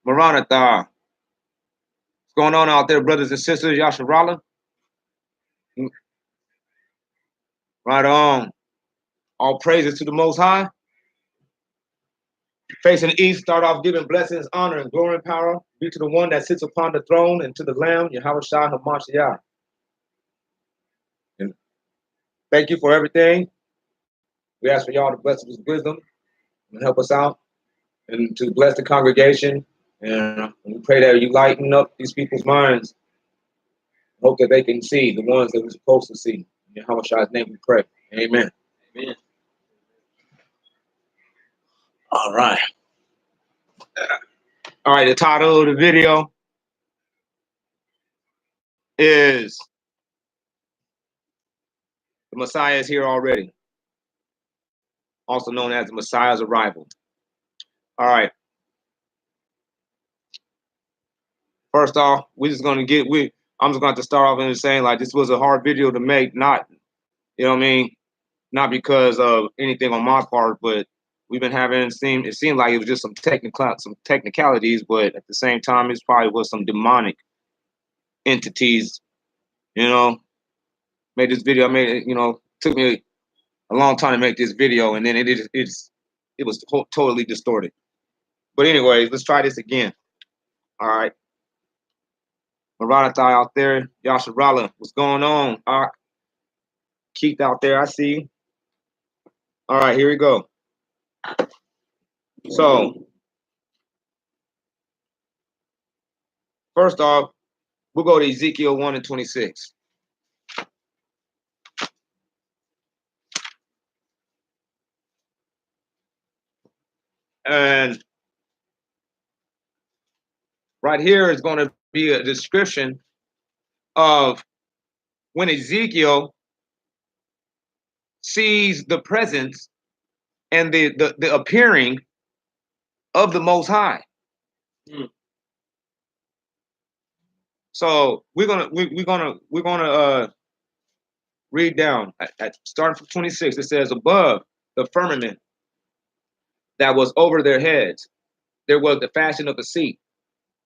Maranatha. What's going on out there, brothers and sisters? Yasharala? Right on. All praises to the Most High. Facing the east, start off giving blessings, honor, and glory and power be to the one that sits upon the throne and to the Lamb, Yahweh Shai HaMashiach. And thank you for everything. We ask for y'all to bless us with wisdom and help us out and to bless the congregation. And we pray that you lighten up these people's minds. Hope that they can see the ones that we're supposed to see. In Yahweh Shai's name we pray. Amen. Amen. All right. All right, the title of the video is The Messiah is Here Already, also known as the Messiah's Arrival. All right. First off, I'm just going to have to start off and saying, like, this was a hard video to make, not, you know what I mean, not because of anything on my part, but we've been having, it seemed like it was just some technicalities, but at the same time, it probably was some demonic entities, you know. Made this video, took me a long time to make this video, and then it was totally distorted. But anyways, let's try this again. All right. Maranatha out there, Yasharala, what's going on? Keith out there, I see you. All right, here we go. So, first off, we'll go to Ezekiel 1:26. And right here is going to be a description of when Ezekiel sees the presence and the appearing of the Most High. Mm. So we're gonna read down at starting from 26. It says, above the firmament that was over their heads, there was the fashion of a seat,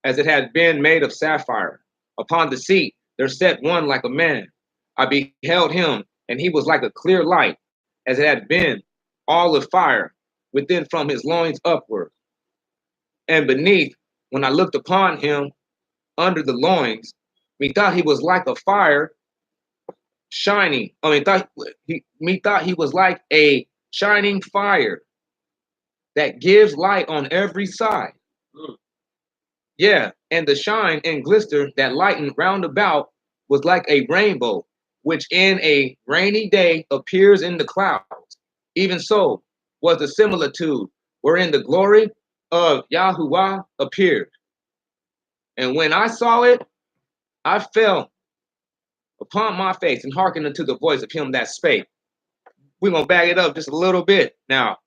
as it had been made of sapphire. Upon the seat there sat one like a man. I beheld him, and he was like a clear light, as it had been all of fire within from his loins upward. And beneath, when I looked upon him under the loins, methought he was like a fire shining. Methought he was like a shining fire that gives light on every side. Mm. Yeah, and the shine and glister that lightened round about was like a rainbow, which in a rainy day appears in the clouds. Even so was the similitude wherein the glory of Yahuwah appeared. And when I saw it, I fell upon my face and hearkened unto the voice of him that spake. We're going to back it up just a little bit. Now,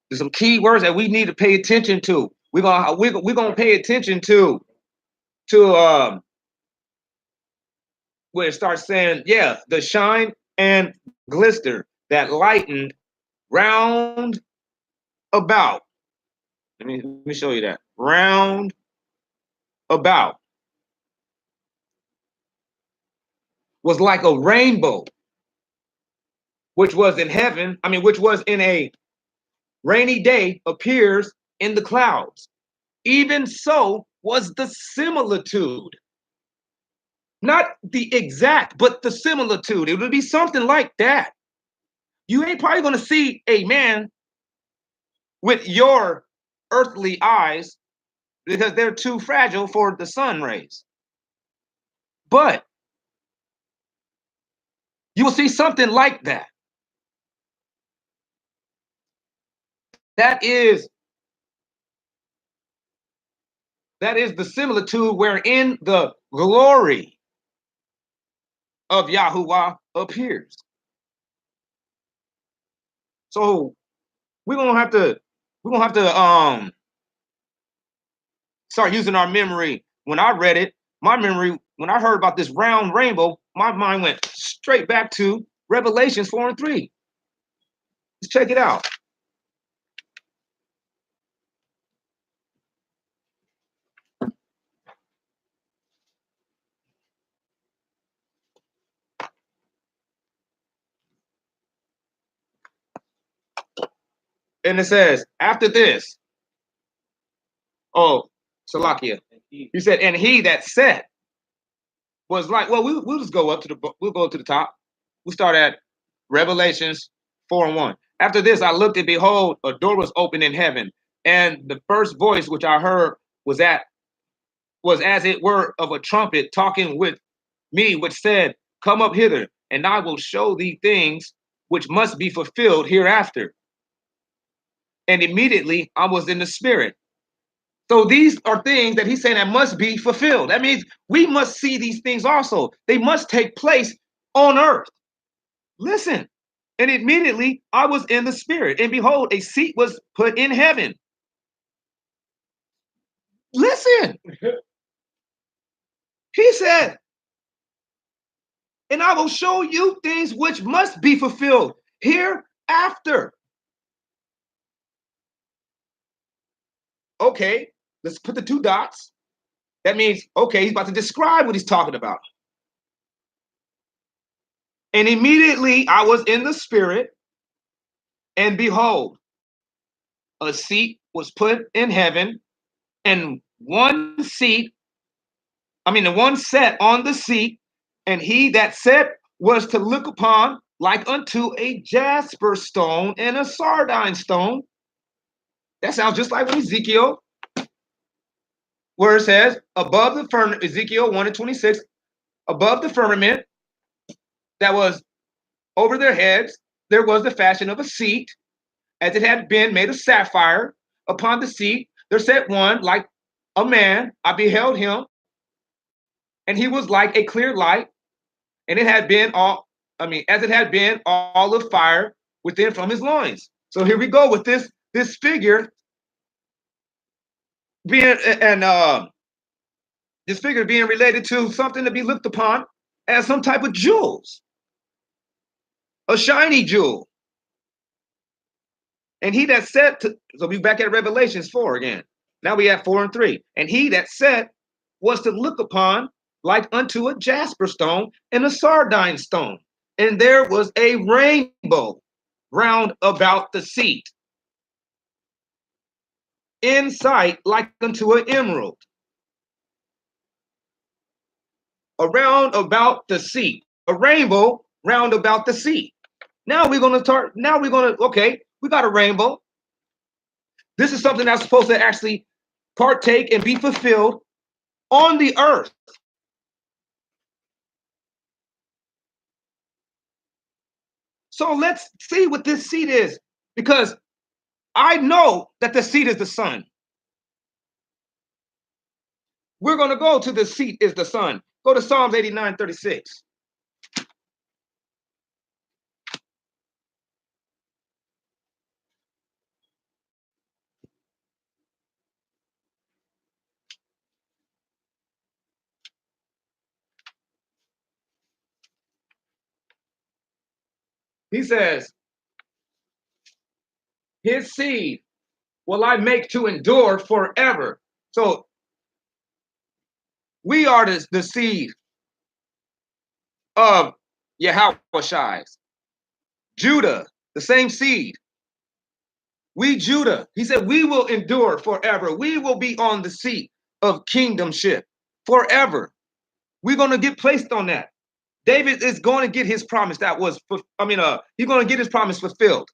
there's some key words that we need to pay attention to. We're gonna pay attention to where it starts saying, yeah, the shine and glister that lightened round about. Let me show you that. Round about was like a rainbow, which was in heaven, which was in a rainy day, appears in the clouds. Even so was the similitude. Not the exact, but the similitude. It would be something like that. You ain't probably going to see a man with your earthly eyes because they're too fragile for the sun rays. But you will see something like that. That is the similitude wherein the glory of Yahuwah appears. So we're gonna have to start using our memory. When I read it, my memory, when I heard about this round rainbow, my mind went straight back to Revelations 4:3. Let's check it out. And it says, after this, oh, Salakia. He said, and he that sat was like, well, we'll just go up to we'll go to the top. We start at Revelations 4:1. After this, I looked and behold, a door was opened in heaven. And the first voice which I heard was as it were of a trumpet talking with me, which said, come up hither, and I will show thee things which must be fulfilled hereafter. And immediately I was in the spirit. So these are things that he's saying that must be fulfilled. That means we must see these things also. They must take place on earth. Listen. And immediately I was in the spirit, and behold, a seat was put in heaven. Listen. He said, and I will show you things which must be fulfilled hereafter. Okay, let's put the two dots. That means, okay, he's about to describe what he's talking about. And immediately I was in the spirit, and behold, a seat was put in heaven, and the one sat on the seat, and he that sat was to look upon like unto a jasper stone and a sardine stone. That sounds just like what Ezekiel, where it says, above the firmament, Ezekiel 1:26, above the firmament that was over their heads, there was the fashion of a seat, as it had been made of sapphire. Upon the seat, there sat one like a man. I beheld him, and he was like a clear light, and it had been as it had been all of fire within from his loins. So here we go with this figure being this figure being related to something to be looked upon as some type of jewels, a shiny jewel. And he that sat so we back at Revelations 4 again. Now we have 4 and 3. And he that sat was to look upon like unto a jasper stone and a sardine stone. And there was a rainbow round about the seat, in sight like unto an emerald, around about the seat. A rainbow round about the seat. Now we're going to start. Okay, we got a rainbow. This is something that's supposed to actually partake and be fulfilled on the earth. So let's see what this seed is, because I know that the seed is the sun. We're going to go to the seed is the sun. Go to Psalms 89:36. He says, his seed will I make to endure forever. So we are the seed of Yahweh's. Judah, the same seed. We, Judah, he said, we will endure forever. We will be on the seat of kingdomship forever. We're going to get placed on that. David is going to get his promise he's going to get his promise fulfilled.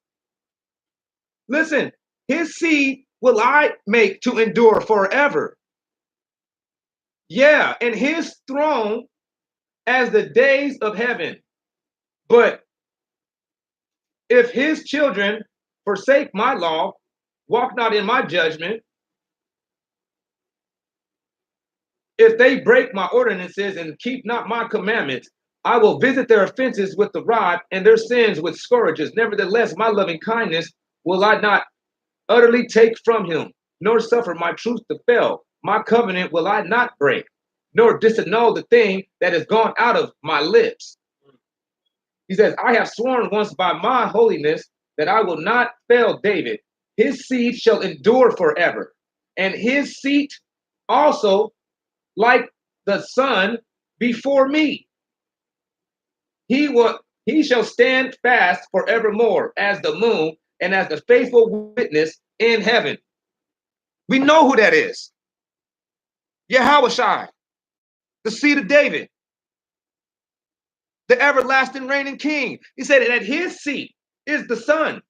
Listen, his seed will I make to endure forever. Yeah, and his throne as the days of heaven. But if his children forsake my law, walk not in my judgment, if they break my ordinances and keep not my commandments, I will visit their offenses with the rod and their sins with scourges. Nevertheless, my loving kindness will I not utterly take from him, nor suffer my truth to fail. My covenant will I not break, nor disannul the thing that has gone out of my lips. He says, I have sworn once by my holiness that I will not fail David. His seed shall endure forever, and his seat also like the sun before me. He shall stand fast forevermore as the moon and as the faithful witness in heaven. We know who that is. Yahweh, the seed of David, the everlasting reigning king. He said that his seat is the sun.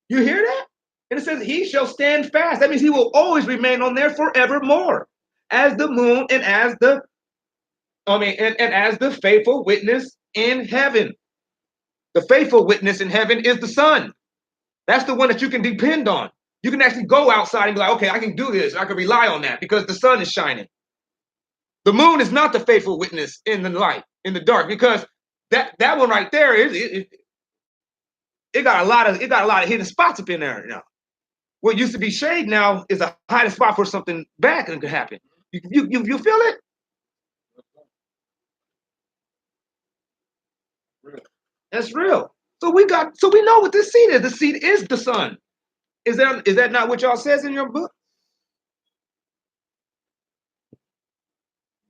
You hear that? And it says he shall stand fast. That means he will always remain on there forevermore. As the moon and as the and as the faithful witness in heaven. The faithful witness in heaven is the sun. That's the one that you can depend on. You can actually go outside and be like, okay, I can do this. I can rely on that because the sun is shining. The moon is not the faithful witness in the light, in the dark, because that one right there it got a lot of hidden spots up in there now. What used to be shade now is a hiding spot for something bad that could happen. You feel it? That's real. So we know what this seed is. The seed is the sun. Is that not what y'all says in your book?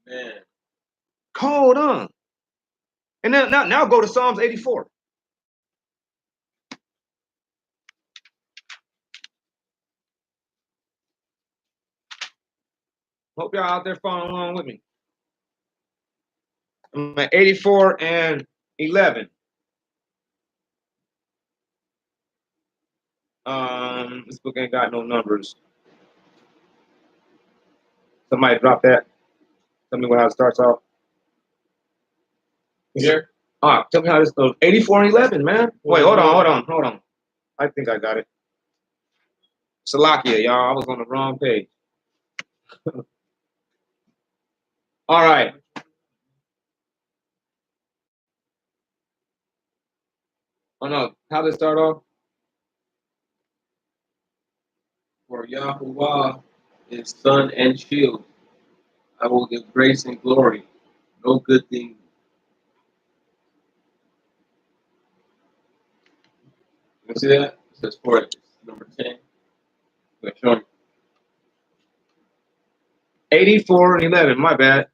Man. Hold on. And then now go to Psalms 84. Hope y'all out there following along with me. I'm at 84 and 11. This book ain't got no numbers. Somebody drop that. Tell me how it starts off. Here? Tell me how this goes. 84 and 11, man. Wait, hold on. I think I got it. Salakia, y'all. I was on the wrong page. All right. Oh no, how did it start off? For Yahuwah is sun and shield. I will give grace and glory. No good thing. You see that? It says for it. Number 10. We're showing 84 and 11, my bad.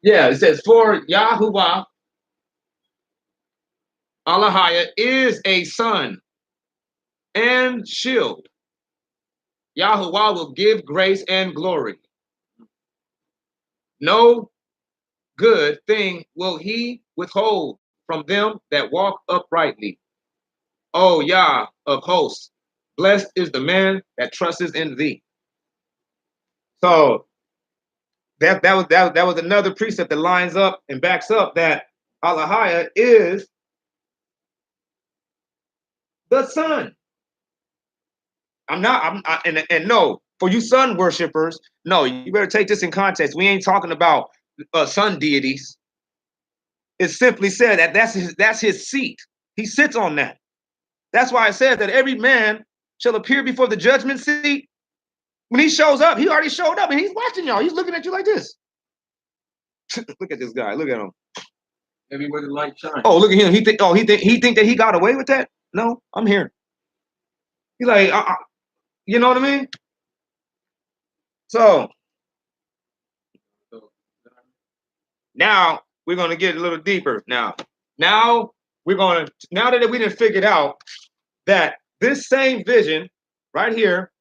Yeah, it says, for Yahuwah, Allahaya is a sun and shield. Yahuwah will give grace and glory. No good thing will he withhold from them that walk uprightly. O Yah of hosts, blessed is the man that trusts in thee. So that was another precept that lines up and backs up that Allahaya is the sun. And no, for you sun worshipers, no, you better take this in context. We ain't talking about sun deities. It simply said that that's his seat. He sits on that. That's why it says that every man shall appear before the judgment seat. When he shows up, he already showed up and he's watching y'all. He's looking at you like this. Look at this guy. Look at him. everywhere the light shines. Oh, look at him. He think that he got away with that? No, I'm here. He's like, you know what I mean? So now we're gonna get a little deeper. Now that we done figured out that this same vision right here,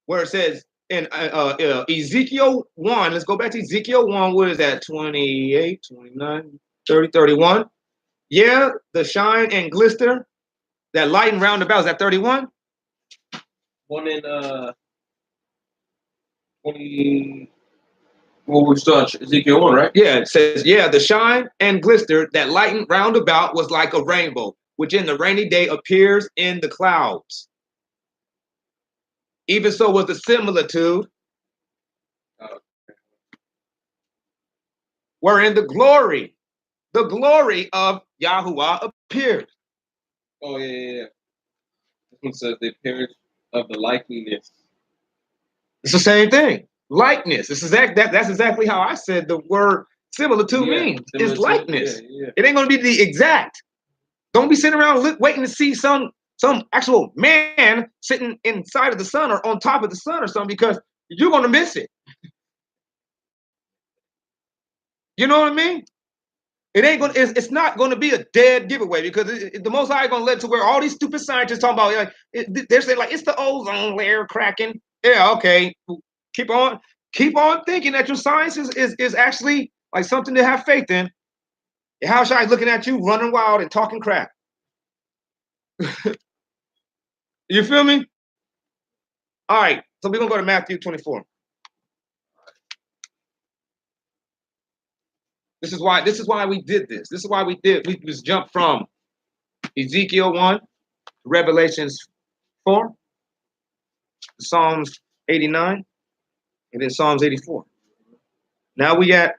where it says in Ezekiel 1, let's go back to Ezekiel 1, what is that, 28, 29, 30, 31? Yeah, the shine and glister, that light and roundabout, is that 31? One in 20. Well, we start Ezekiel 1, right? Yeah, it says, yeah, the shine and glister that lightened round about was like a rainbow, which in the rainy day appears in the clouds. Even so was the similitude, wherein the glory of Yahuwah appeared. Oh, yeah. This one says the appearance of the likeliness. It's the same thing. Likeness. That's exactly how I said the word similitude means. It's likeness. Yeah. It ain't gonna be the exact. Don't be sitting around waiting to see some actual man sitting inside of the sun or on top of the sun or something, because you're gonna miss it. You know what I mean? It ain't gonna. It's not gonna be a dead giveaway because the Most High gonna let to where all these stupid scientists talking about they're saying like it's the ozone layer cracking. Yeah, okay. Keep on thinking that your science is actually like something to have faith in. How should I looking at you running wild and talking crap? You feel me? All right. So we're gonna go to Matthew 24. This is why we did this. This is why we just jumped from Ezekiel 1 to Revelations 4, Psalms 89, and then Psalms 84. Now we at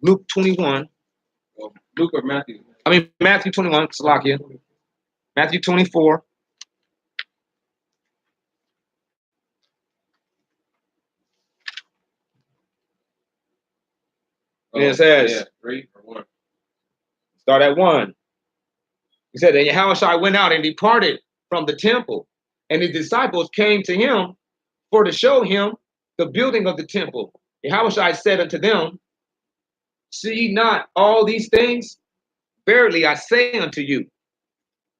Luke 21. Well, Luke or Matthew? I mean Matthew 21, Salakia. Matthew 24. And it says, 3 or 1. Start at 1. He said, and Yahushua went out and departed from the temple, and his disciples came to him for to show him the building of the temple. Yahushua said unto them, see ye not all these things? Verily I say unto you,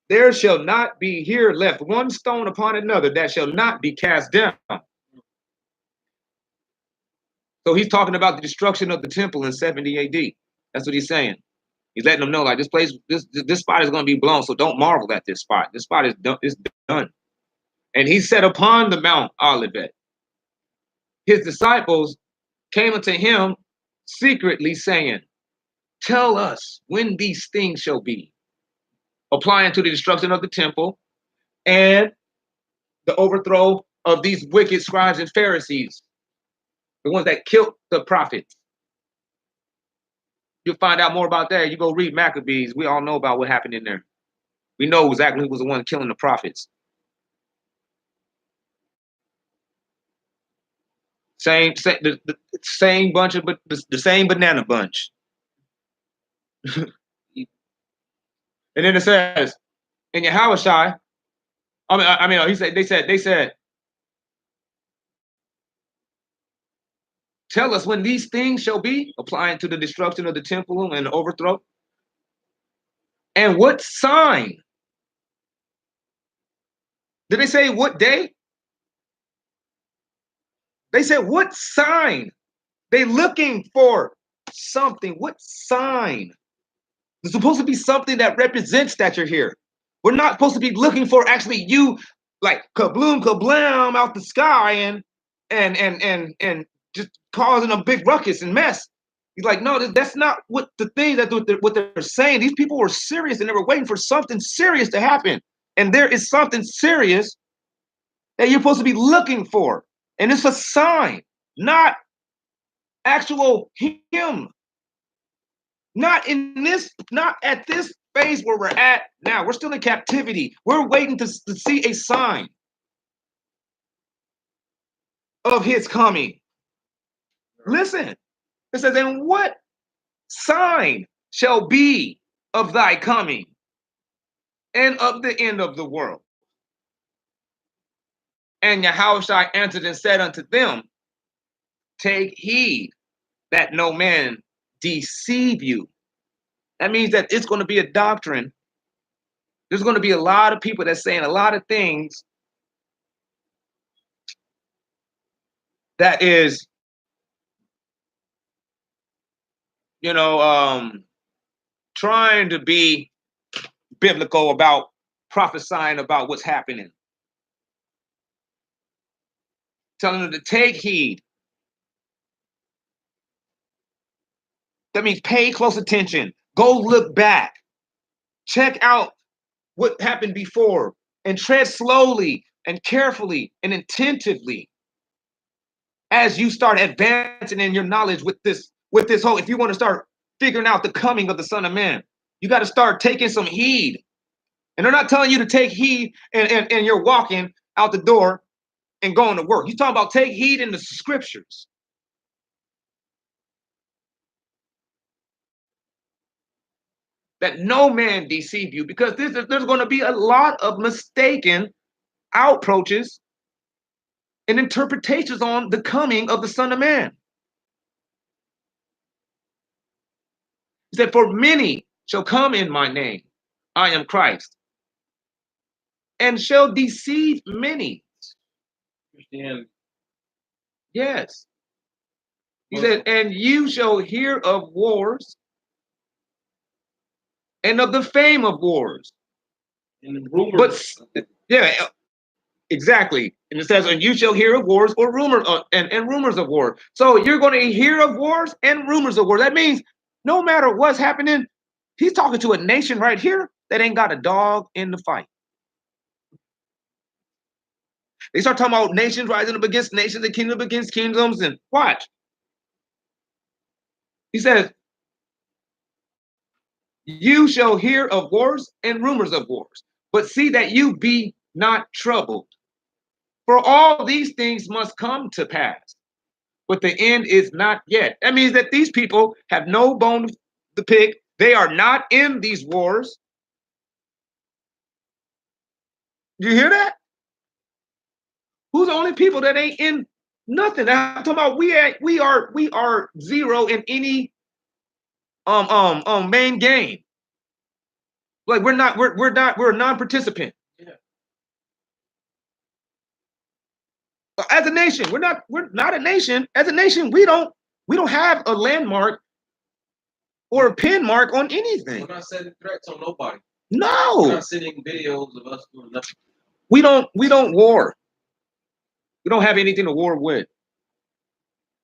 there shall not be here left one stone upon another that shall not be cast down. So he's talking about the destruction of the temple in 70 AD. That's what he's saying. He's letting them know, like, this place, this spot is going to be blown, so don't marvel at this spot. This spot is done. And he said upon the Mount Olivet, his disciples came unto him secretly, saying, tell us when these things shall be, applying to the destruction of the temple and the overthrow of these wicked scribes and Pharisees, the ones that killed the prophets. You'll find out more about that. You go read Maccabees. We all know about what happened in there. We know exactly who was the one killing the prophets. The same bunch of the same banana bunch. And then it says, in Yahushai, they said, tell us when these things shall be, applying to the destruction of the temple and the overthrow. And what sign? Did they say what day? They said, what sign? They looking for something. What sign? There's supposed to be something that represents that you're here. We're not supposed to be looking for actually you like kabloom kablam out the sky and just causing a big ruckus and mess. He's like, no, that's not what the thing that what they're saying. These people were serious and they were waiting for something serious to happen. And there is something serious that you're supposed to be looking for. And it's a sign, not actual him. Not at this phase where we're at now. We're still in captivity. We're waiting to see a sign of his coming. Listen, it says, and what sign shall be of thy coming and of the end of the world? And Yahushua answered and said unto them, take heed that no man deceive you. That means that it's going to be a doctrine. There's going to be a lot of people that's saying a lot of things that is, trying to be biblical about prophesying about what's happening. Telling them to take heed. That means pay close attention. Go look back. Check out what happened before and tread slowly and carefully and attentively as you start advancing in your knowledge with this whole, if you want to start figuring out the coming of the Son of Man, you got to start taking some heed. And they're not telling you to take heed and you're walking out the door and going to work. He's talking about take heed in the scriptures. That no man deceive you, because there's going to be a lot of mistaken approaches and interpretations on the coming of the Son of Man. He said, for many shall come in my name. I am Christ. And shall deceive many. Christianity. Yes. He said, and you shall hear of wars and of the fame of wars. And the rumors. But yeah, exactly. And it says, and you shall hear of wars or rumors and rumors of war. So you're going to hear of wars and rumors of war. That means no matter what's happening, he's talking to a nation right here that ain't got a dog in the fight. They start talking about nations rising up against nations and kingdoms against kingdoms. And watch. He says, you shall hear of wars and rumors of wars, but see that you be not troubled. For all these things must come to pass, but the end is not yet. That means that these people have no bone to pick. They are not in these wars. You hear that? Who's the only people that ain't in nothing? I'm talking about we are zero in any main game. Like we're a non-participant. Yeah. As a nation, we're not a nation. As a nation, we don't have a landmark or a pin mark on anything. We're not setting threats on nobody. No. We're not sending videos of us doing nothing. We don't war. We don't have anything to war with.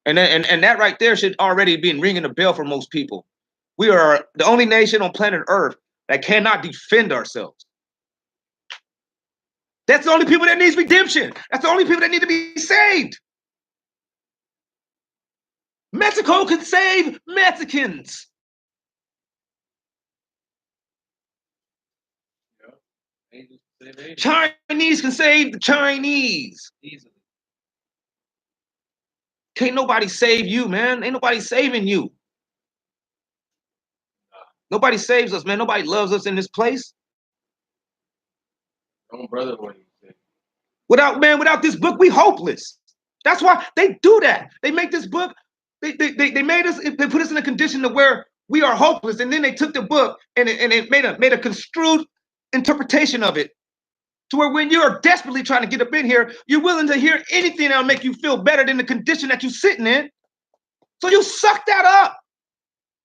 And that right there should already be ringing a bell for most people. We are the only nation on planet Earth that cannot defend ourselves. That's the only people that needs redemption. That's the only people that need to be saved. Mexico can save Mexicans. Yeah. Chinese can save the Chinese. Easily. Can't nobody save you, man. Ain't nobody saving you. Nobody saves us, man. Nobody loves us in this place. Own brother, what you say? Without this book, we hopeless. That's why they do that. They make this book. They made us. They put us in a condition to where we are hopeless, and then they took the book and it made a construed interpretation of it, to where when you are desperately trying to get up in here, you're willing to hear anything that'll make you feel better than the condition that you're sitting in. So you suck that up.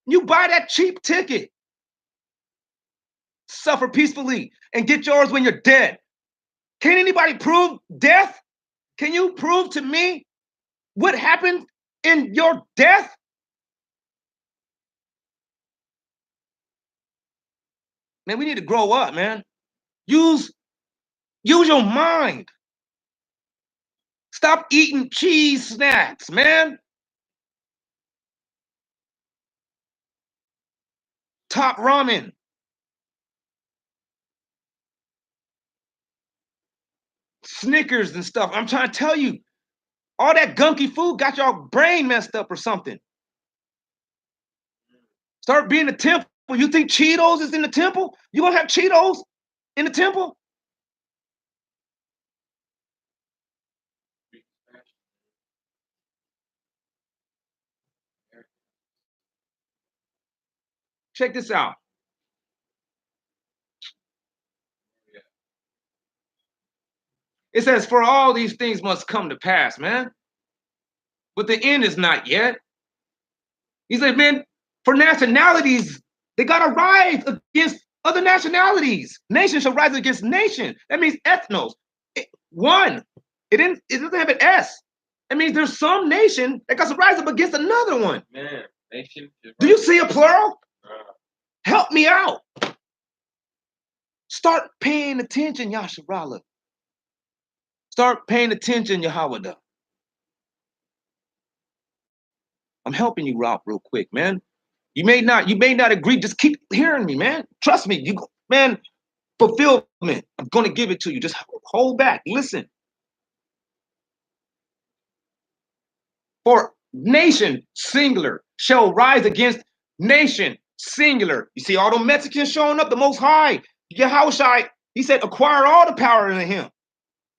You buy that cheap ticket. Suffer peacefully and get yours when you're dead. Can anybody prove death? Can you prove to me what happened in your death? Man, we need to grow up, man. Use your mind. Stop eating cheese snacks, man. Top ramen. Snickers and stuff. I'm trying to tell you, all that gunky food got your brain messed up or something. Start being a temple. You think Cheetos is in the temple? You gonna have Cheetos in the temple? Check this out. It says, for all these things must come to pass, man. But the end is not yet. He said, man, for nationalities, they got to rise against other nationalities. Nation shall rise against nation. That means ethnos. One. It doesn't have an S. That means there's some nation that got to rise up against another one. Man, nation. Do you see a plural? Help me out. Start paying attention, Yasharallah. Start paying attention, Yahweh. I'm helping you out real quick, man. You may not agree. Just keep hearing me, man. Trust me. Man, fulfillment. I'm going to give it to you. Just hold back. Listen. For nation, singular, shall rise against nation, singular. You see all the Mexicans showing up, the Most High, Yahushua, he said, acquire all the power in him.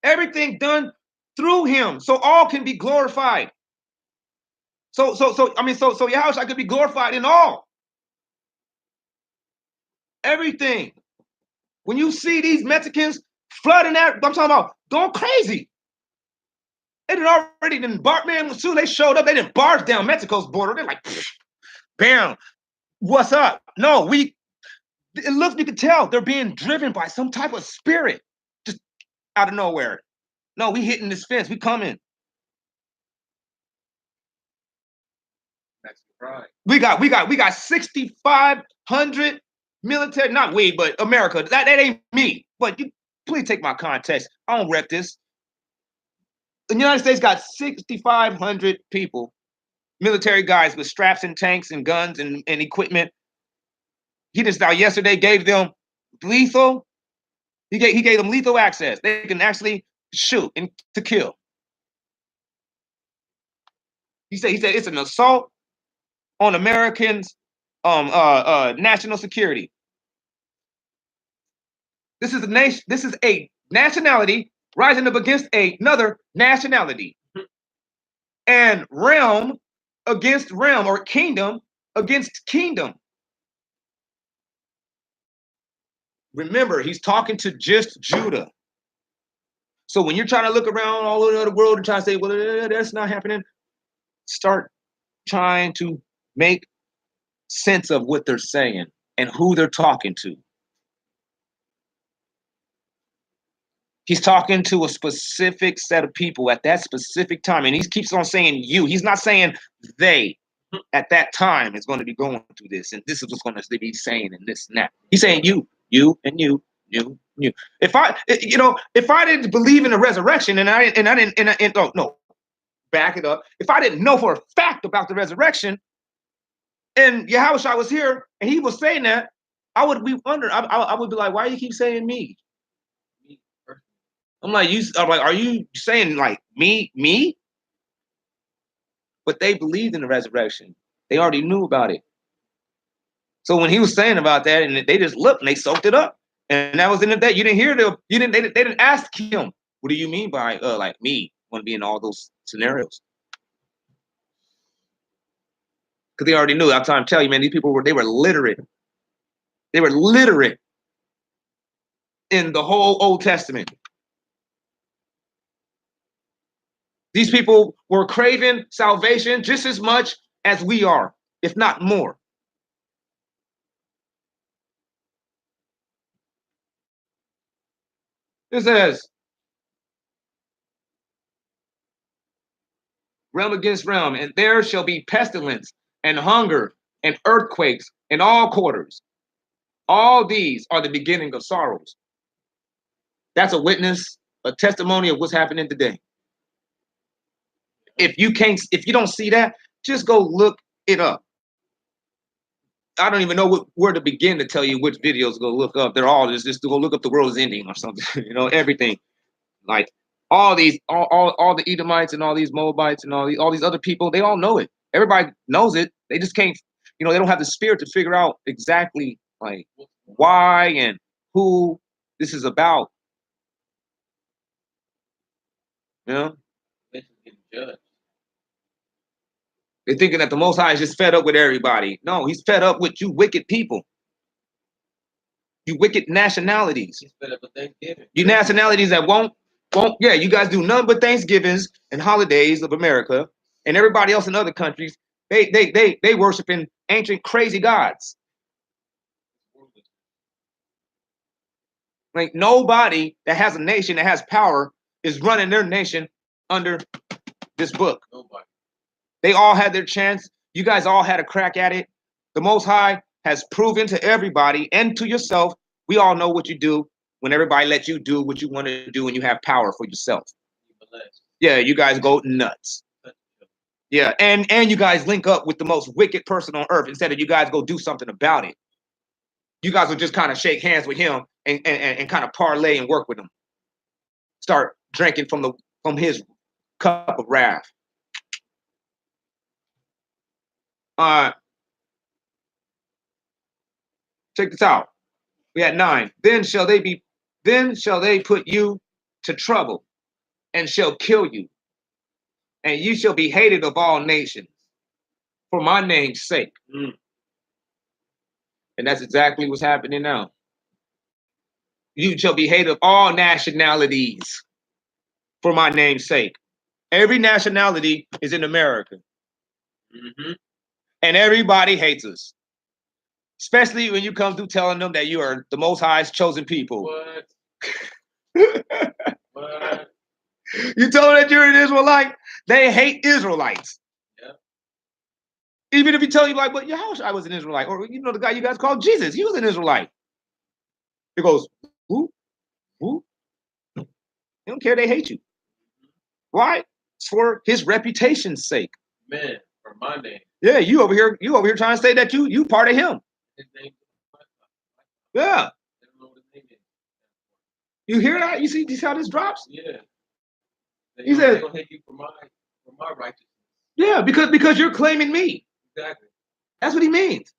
Everything done through him, so all can be glorified. So Yahushua could be glorified in all. Everything. When you see these Mexicans flooding that, I'm talking about going crazy. They did already didn't barge, man. As soon as they showed up, they didn't barge down Mexico's border. They're like, bam, what's up? No, it looks, you can tell they're being driven by some type of spirit just out of nowhere. No, we hitting this fence. We coming. That's right. We got 6,500 military, not we, but America. That ain't me. But you please take my context. I don't rep this. The United States got 6,500 people, military guys with straps and tanks and guns and equipment. He just now yesterday gave them lethal. He gave them lethal access. They can actually shoot and to kill. He said it's an assault on Americans' national security. This is a nation. This is a nationality rising up against another nationality, and realm against realm, or kingdom against kingdom. Remember, he's talking to just Judah. So when you're trying to look around all over the world and try to say, well, that's not happening, start trying to make sense of what they're saying and who they're talking to. He's talking to a specific set of people at that specific time. And he keeps on saying you. He's not saying they at that time is going to be going through this. And this is what's going to be saying and this and that. He's saying you and you. If I didn't believe in the resurrection no, back it up. If I didn't know for a fact about the resurrection and Yahushua was here and he was saying that, I would be wondering. I would be like, why do you keep saying me? I'm like, are you saying like me? But they believed in the resurrection. They already knew about it. So when he was saying about that, and they just looked and they soaked it up, and that was in that. You didn't hear them. They didn't ask him, what do you mean by like me want to be in all those scenarios? Because they already knew. I'm trying to tell you, man, these people were literate. They were literate in the whole Old Testament. These people were craving salvation just as much as we are, if not more. It says, realm against realm, and there shall be pestilence and hunger and earthquakes in all quarters. All these are the beginning of sorrows. That's a witness, a testimony of what's happening today. If you don't see that, just go look it up. I don't even know where to begin to tell you which videos to go look up. They're all just to go look up the world is ending or something. Everything. Like all the Edomites and all these Moabites and all these other people, they all know it. Everybody knows it. They just can't, they don't have the spirit to figure out exactly like why and who this is about. They're thinking that the Most High is just fed up with everybody. No, he's fed up with you wicked people. You wicked nationalities. He's fed up with Thanksgiving. You nationalities that won't, yeah, you guys do none but Thanksgivings and holidays of America, and everybody else in other countries, they worshiping ancient crazy gods. Like nobody that has a nation that has power is running their nation under this book. Nobody. They all had their chance. You guys all had a crack at it. The Most High has proven to everybody and to yourself, we all know what you do when everybody lets you do what you want to do and you have power for yourself. Yeah, you guys go nuts. Yeah, and you guys link up with the most wicked person on earth instead of you guys go do something about it. You guys will just kind of shake hands with him and kind of parlay and work with him. Start drinking from his cup of wrath. Check this out. We had 9. Then shall they put you to trouble and shall kill you, and you shall be hated of all nations for my name's sake. And that's exactly what's happening now. You shall be hated of all nationalities for my name's sake. Every nationality is in America. And everybody hates us. Especially when you come through telling them that you are the Most High's chosen people. What? What? You tell them that you're an Israelite, they hate Israelites. Yeah. Even if you tell you like, but I was an Israelite, or you know the guy you guys called Jesus, he was an Israelite. He goes, who? Who? They don't care. They hate you. Why? It's for his reputation's sake. Man, for my name. Yeah, you over here trying to say that you part of him. His name. Yeah. They don't know what his name is. You hear that? You see how this drops? Yeah. He said, they gonna hate you for my righteousness. Yeah, because you're claiming me. Exactly. That's what he means.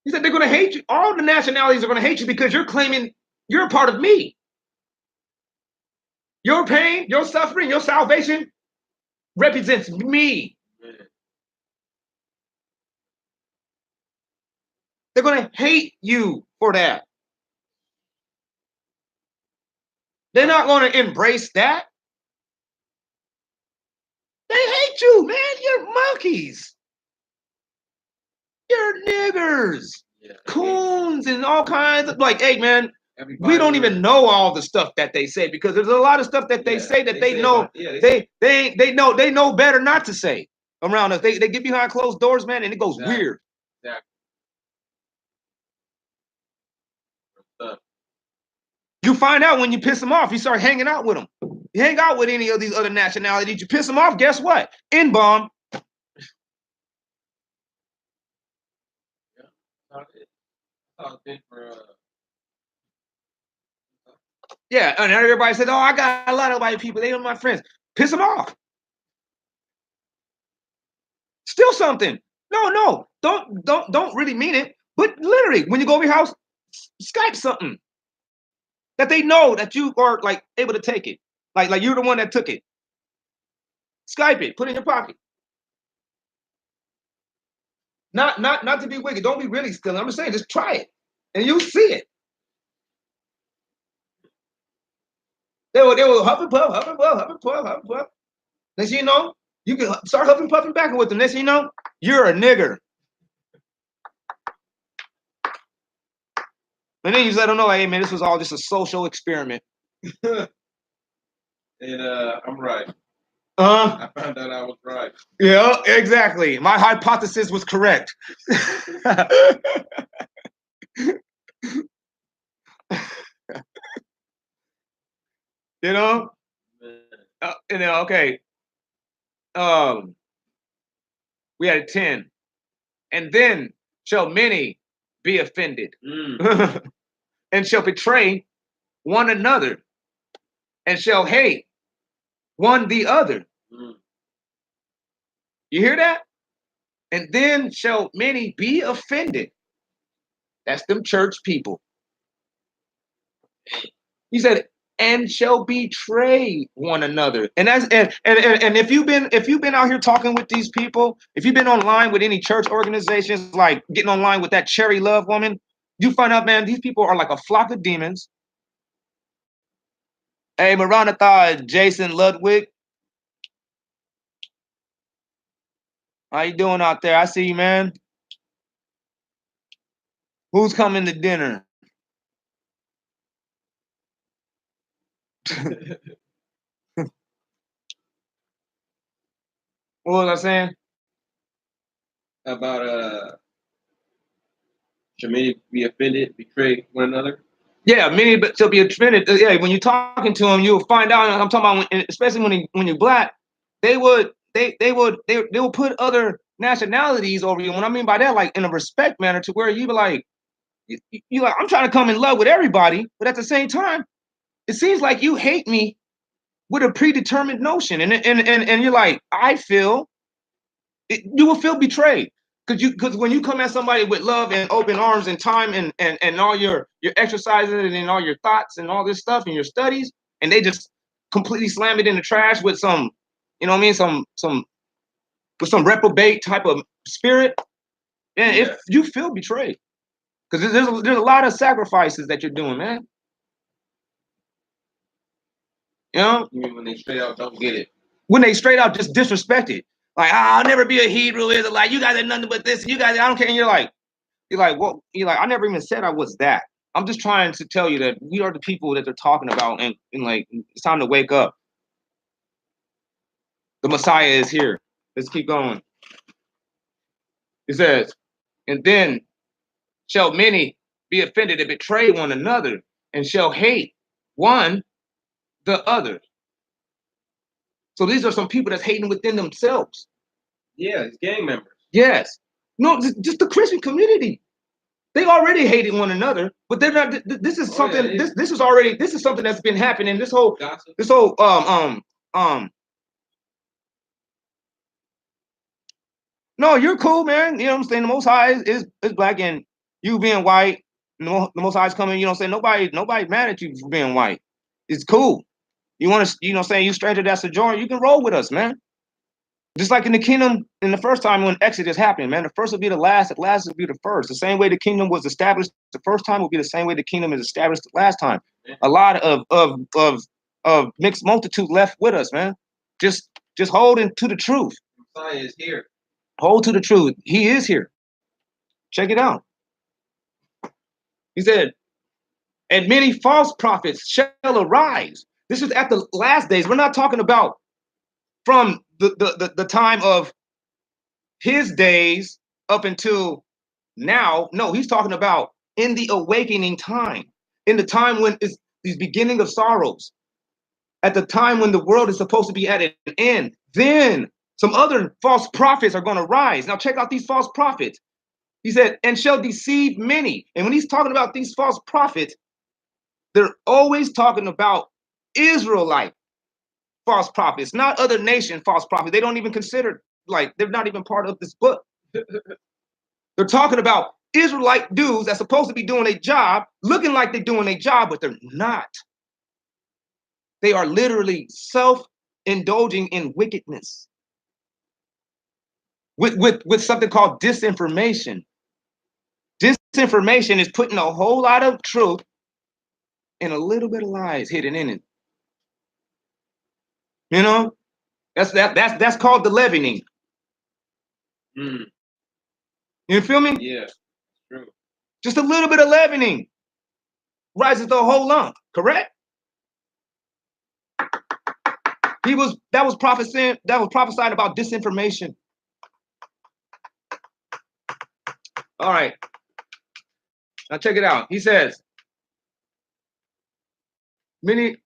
He said they're gonna hate you. All the nationalities are gonna hate you because you're claiming you're a part of me. Your pain, your suffering, your salvation represents me. Man. They're going to hate you for that. They're not going to embrace that. They hate you, man. You're monkeys. You're niggers. Yeah, coons and all kinds of like, hey, man, we don't even know all the stuff that they say because there's a lot of stuff that they say that they know they know better not to say around us. They get behind closed doors, man, and it goes weird. Exactly. You find out when you piss them off. You start hanging out with them. You hang out with any of these other nationalities. You piss them off. Guess what? N-bomb. Yeah, and everybody said, "Oh, I got a lot of white people. They are my friends." Piss them off. Steal something. No, don't really mean it. But literally, when you go over your house, Skype something that they know that you are like able to take it, like you're the one that took it. Skype it. Put it in your pocket. Not to be wicked. Don't be really stealing. I'm just saying, just try it, and you'll see it. They will huff and puff, huff and puff, huff and puff, huff and puff. Next thing you know, you can start huffing and puffing back with them. Next thing you know, you're a nigger. And then you just let them know, hey man, this was all just a social experiment. And I'm right. I found out I was right. Yeah, exactly. My hypothesis was correct. You know? Okay. We had 10. And then shall many be offended and shall betray one another and shall hate one the other. You hear that? And then shall many be offended. That's them church people. He said, and shall betray one another. And that's and if you've been out here talking with these people, if you've been online with any church organizations, like getting online with that Cherry Love woman, you find out, man, these people are like a flock of demons. Hey, Maranatha, Jason Ludwig. How you doing out there? I see you, man. Who's coming to dinner? What was I saying? About should many be offended, betray one another? Yeah, many but to be offended. Yeah, when you're talking to them, you'll find out. I'm talking about especially when you're black, they will put other nationalities over you. What I mean by that, like in a respect manner, to where you be like, you like, I'm trying to come in love with everybody, but at the same time, it seems like you hate me with a predetermined notion, and you're like, I feel you will feel betrayed. Because when you come at somebody with love and open arms and time and all your exercises and all your thoughts and all this stuff and your studies, and they just completely slam it in the trash with some, you know what I mean, some with some reprobate type of spirit, and if you feel betrayed, Because there's a lot of sacrifices that you're doing, man. You know? You mean when they straight out don't get it? When they straight out just disrespect it. Like, I'll never be a Hebrew Israelite. You guys are nothing but this. You guys, I don't care. And you're like, well, I never even said I was that. I'm just trying to tell you that we are the people that they're talking about, and like, it's time to wake up. The Messiah is here. Let's keep going. It says, and then shall many be offended and betray one another, and shall hate one the other. So these are some people that's hating within themselves. Yeah, it's gang members. Yes. No, just the Christian community. They already hated one another, but they're not. This is something. Yeah, this is already. This is something that's been happening. This whole. No, you're cool, man. You know what I'm saying? The Most High is black, and you being white. The Most High is coming. You know what I'm saying? Nobody mad at you for being white. It's cool. You want to, you know, saying you stranger that's sojourn, you can roll with us, man. Just like in the kingdom, in the first time when Exodus happened, man, the first will be the last will be the first. The same way the kingdom was established the first time will be the same way the kingdom is established the last time. A lot of mixed multitude left with us, man. Just holding to the truth. Messiah is here. Hold to the truth. He is here. Check it out. He said, and many false prophets shall arise. This is at the last days. We're not talking about from the time of his days up until now. No, he's talking about in the awakening time, in the time when it's these beginning of sorrows, at the time when the world is supposed to be at an end. Then some other false prophets are going to rise. Now check out these false prophets. He said, and shall deceive many. And when he's talking about these false prophets, they're always talking about Israelite false prophets, not other nation false prophets. They don't even consider, like, they're not even part of this book. They're talking about Israelite dudes that's supposed to be doing a job, looking like they're doing a job, but they're not. They are literally self-indulging in wickedness with something called disinformation. Disinformation is putting a whole lot of truth and a little bit of lies hidden in it. You know, that's called the leavening. Mm. You feel me? Yeah, true. Just a little bit of leavening rises the whole lump. Correct? That was prophesied about disinformation. All right. Now check it out. He says, many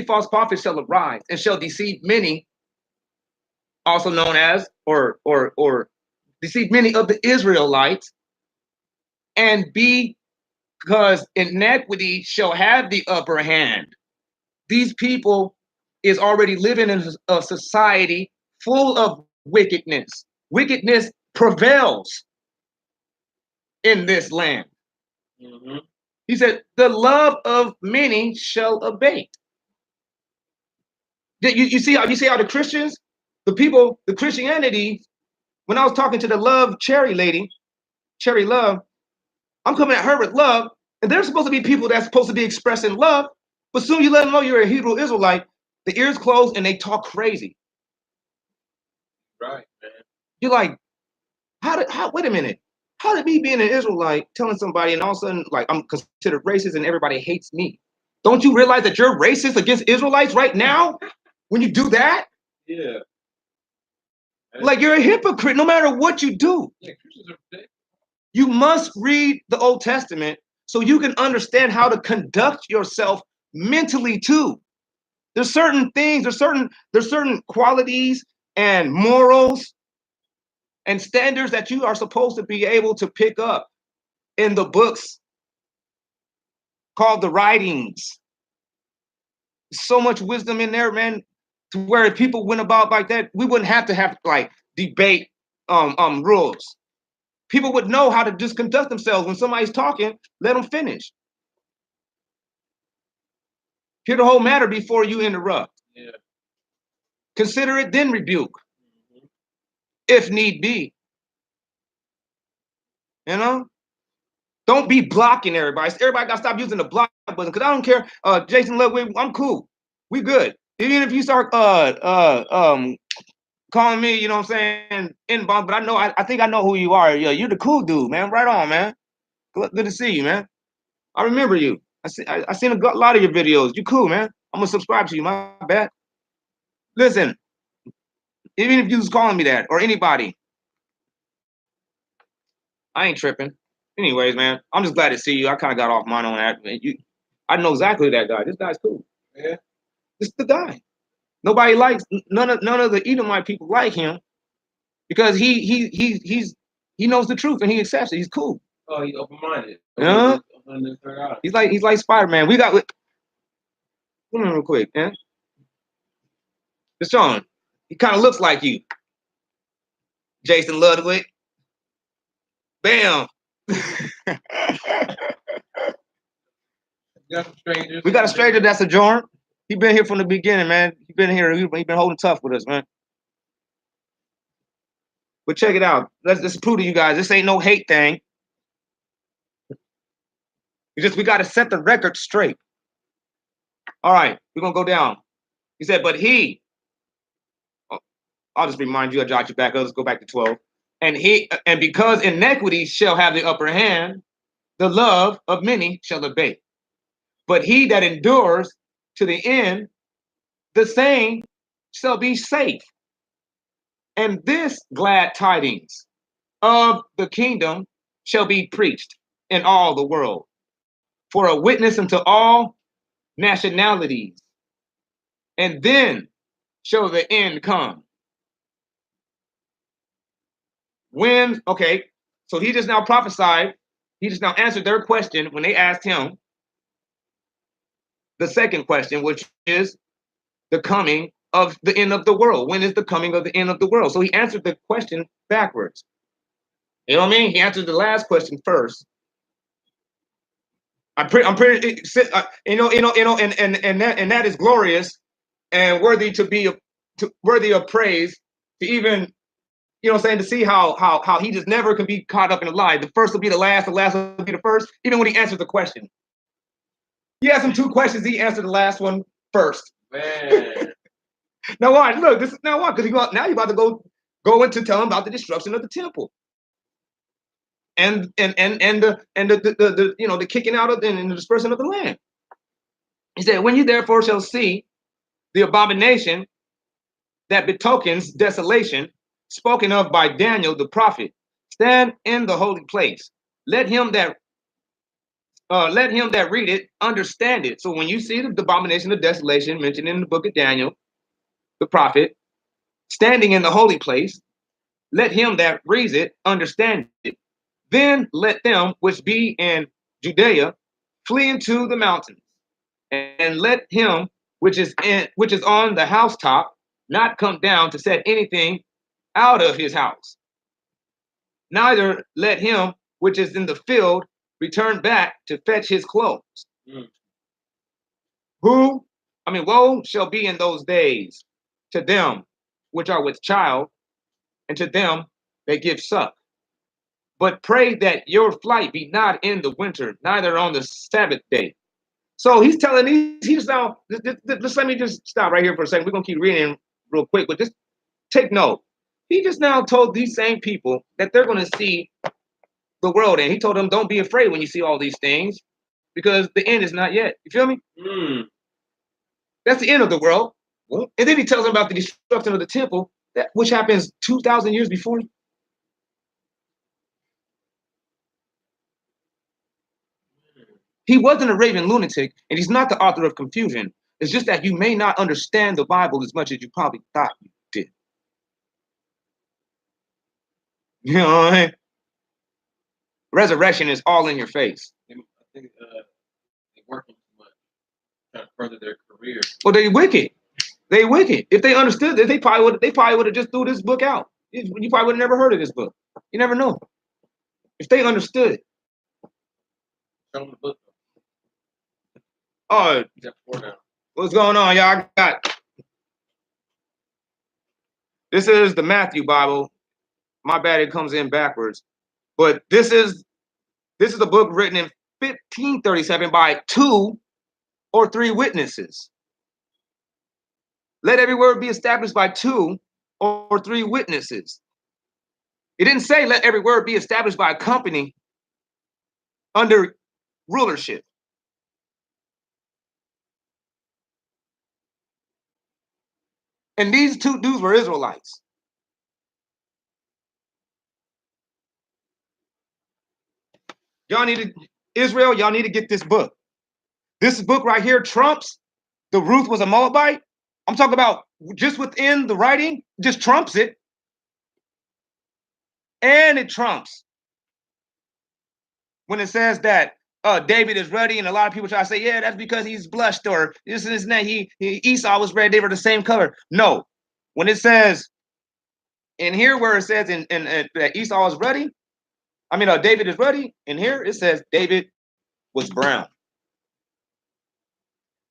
false prophets shall arise and shall deceive many, also known as or deceive many of the Israelites, and because iniquity shall have the upper hand. These people is already living in a society full of wickedness. Wickedness prevails in this land. Mm-hmm. He said, the love of many shall abate. You see how the Christians, the Christianity, when I was talking to the love Cherry lady, Cherry Love, I'm coming at her with love, and they're supposed to be people that's supposed to be expressing love, but soon you let them know you're a Hebrew Israelite, the ears closed and they talk crazy. Right, man. You're like, wait a minute. How did me being an Israelite telling somebody and all of a sudden, like, I'm considered racist and everybody hates me? Don't you realize that you're racist against Israelites right now when you do that? Yeah. Like, you're a hypocrite no matter what you do. Yeah, Christians are fake. You must read the Old Testament so you can understand how to conduct yourself mentally too. There's certain things, there's certain qualities and morals and standards that you are supposed to be able to pick up in the books called the writings. So much wisdom in there, man, to where if people went about like that, we wouldn't have to have like debate rules. People would know how to just conduct themselves when somebody's talking. Let them finish. Hear the whole matter before you interrupt. Yeah. Consider it, then rebuke, if need be. You know? Don't be blocking everybody. Everybody got to stop using the block button because I don't care. Jason Ludwig, I'm cool. We good. Even if you start calling me, you know what I'm saying, inbox, but I think I know who you are. Yeah, you're the cool dude, man. Right on, man. Good to see you, man. I remember you. I seen a lot of your videos. You cool, man. I'm gonna subscribe to you. My bad. Listen, even if you was calling me that or anybody, I ain't tripping. Anyways, man, I'm just glad to see you. I kind of got off mine on that. I know exactly that guy. This guy's cool. Yeah. This is the guy. Nobody likes none of the Edomite people like him because he knows the truth and he accepts it. He's cool. Oh, he's open-minded. Yeah. Open He's like Spider-Man. We got come on real quick, man. Deshaun, he kind of looks like you. Jason Ludwig. Bam. We got a stranger that's a joint. He been here from the beginning, man. He been here. He been holding tough with us, man. But check it out. Let's prove to you guys this ain't no hate thing. We got to set the record straight. All right, we're gonna go down. He said, but he. I'll just remind you. I'll jot you back. Let's go back to 12. And because inequity shall have the upper hand, the love of many shall abate. But he that endures to the end, the same shall be safe. And this glad tidings of the kingdom shall be preached in all the world for a witness unto all nationalities. And then shall the end come. When, okay, so he just now prophesied, he just now answered their question when they asked him the second question, which is the coming of the end of the world. When is the coming of the end of the world? So he answered the question backwards. You know what I mean? He answered the last question first. I'm pretty, and that is glorious and worthy to be worthy of praise. To even, you know what I'm saying, to see how he just never can be caught up in a lie. The first will be the last will be the first, even when he answered the question. He asked him two questions, he answered the last one first. Man. Now watch, look, this is now what? Because now you're about to go into telling about the destruction of the temple. And the you know, the kicking out of and the dispersing of the land. He said, when you therefore shall see the abomination that betokens desolation, spoken of by Daniel the prophet, stand in the holy place. Let him that read it understand it. So when you see the abomination of desolation mentioned in the book of Daniel, the prophet, standing in the holy place, let him that reads it understand it. Then let them which be in Judea flee into the mountains, and let him which is on the housetop not come down to set anything out of his house. Neither let him which is in the field return back to fetch his clothes. Woe shall be in those days to them which are with child, and to them that give suck. But pray that your flight be not in the winter, neither on the Sabbath day. So he's telling he's now, just let me just stop right here for a second. We're going to keep reading real quick, but just take note. He just now told these same people that they're going to see the world, and he told them, don't be afraid when you see all these things, because the end is not yet. You feel me? That's the end of the world. And then he tells them about the destruction of the temple, which happens 2,000 years before. He wasn't a raving lunatic, and he's not the author of confusion. It's just that you may not understand the Bible as much as you probably thought you did. You know what I mean? Resurrection is all in your face. I think they're working too much, trying to further their career. Well, they wicked. They wicked. If they understood this, they probably would have just threw this book out. You probably would have never heard of this book. You never know. If they understood it. Show them the book. Oh, what's going on, y'all? This is the Matthew Bible. My bad, it comes in backwards. But this is This is a book written in 1537 by 2 or 3 witnesses. Let every word be established by 2 or 3 witnesses. It didn't say let every word be established by a company under rulership. And these 2 dudes were Israelites. Y'all need to, Israel, y'all need to get this book. This book right here trumps the Ruth was a Moabite. I'm talking about just within the writing, just trumps it. And it trumps when it says that David is ready, and a lot of people try to say, yeah, that's because he's blushed, or this and this and that. Esau was red, they were the same color. No, when it says in here where it says in that Esau was ready, I mean David is ready, in here it says David was brown.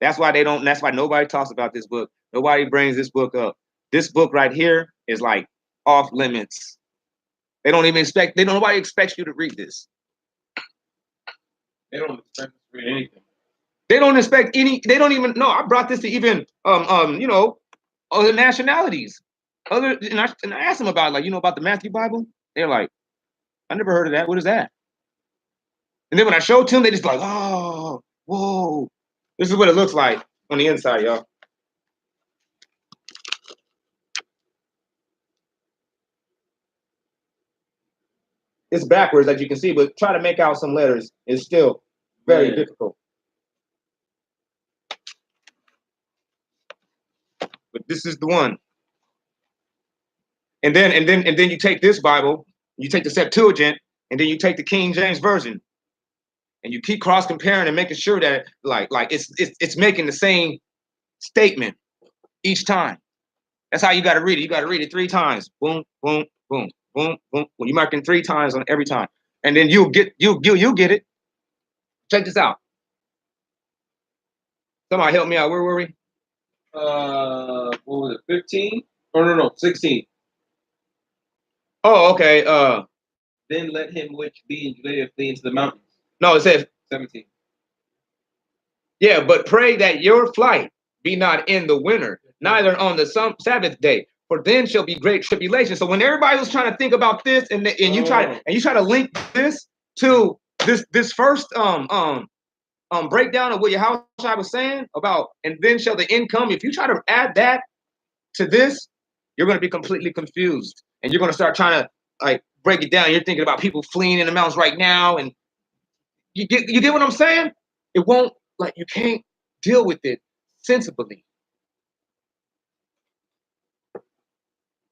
That's why that's why nobody talks about this book. Nobody brings this book up. This book right here is like off limits. They don't even expect, nobody expects you to read this. They don't expect us to read anything. They don't expect any, they don't even know. I brought this to even other nationalities. And I asked them about, like, about the Matthew Bible. They're like, I never heard of that. What is that? And then when I showed to them, they just like, oh, whoa. This is what it looks like on the inside, y'all. It's backwards, as you can see, but try to make out some letters is still very difficult. But this is the one. And then you take this Bible, you take the Septuagint, and then you take the King James Version, and you keep cross comparing and making sure that like it's making the same statement each time. That's how you got to read it. You got to read it 3 times. Boom, boom, boom, boom, boom. Well, you're marking 3 times on every time, and then you'll get it. Check this out. Somebody help me out. Where were we? What was it? 15? Oh no, 16. Oh, okay. Then let him which be in Judea flee into the mountains. No, it says 17. Yeah, but pray that your flight be not in the winter, neither on the Sabbath day, for then shall be great tribulation. So when everybody was trying to think about this, and you try to link this to this first breakdown of what Yahushua was saying about, and then shall the end come. If you try to add that to this, you're going to be completely confused, and you're going to start trying to like break it down. You're thinking about people fleeing in the mountains right now, and you get what I'm saying? It won't, like, you can't deal with it sensibly.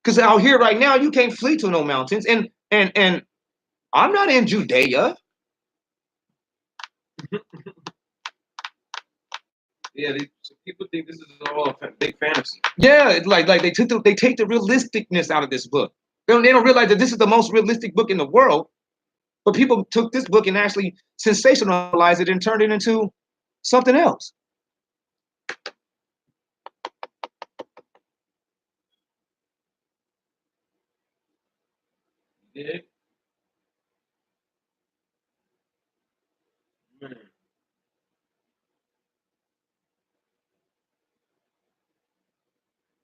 Because out here right now, you can't flee to no mountains, and I'm not in Judea. Yeah, people think this is all a big fantasy. Yeah, it's like they take the realisticness out of this book. They don't realize that this is the most realistic book in the world. But people took this book and actually sensationalized it and turned it into something else. Yeah.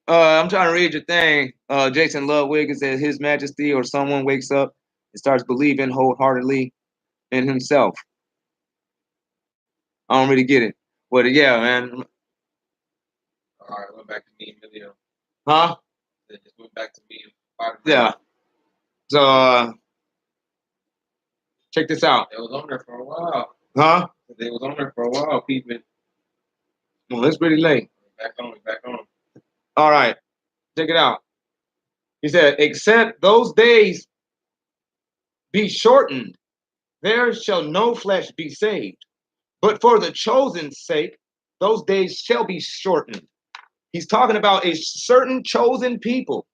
I'm trying to read your thing. Jason Ludwig, it says His Majesty or someone wakes up and starts believing wholeheartedly in himself. I don't really get it. But yeah, man. All right, went back to me and video. Huh? It just went back to me. Yeah. So check this out. They was on there for a while. Huh? They was on there for a while, peeping. Well, it's pretty late. Back on. All right. Check it out. He said, except those days be shortened, there shall no flesh be saved. But for the chosen's sake, those days shall be shortened. He's talking about a certain chosen people.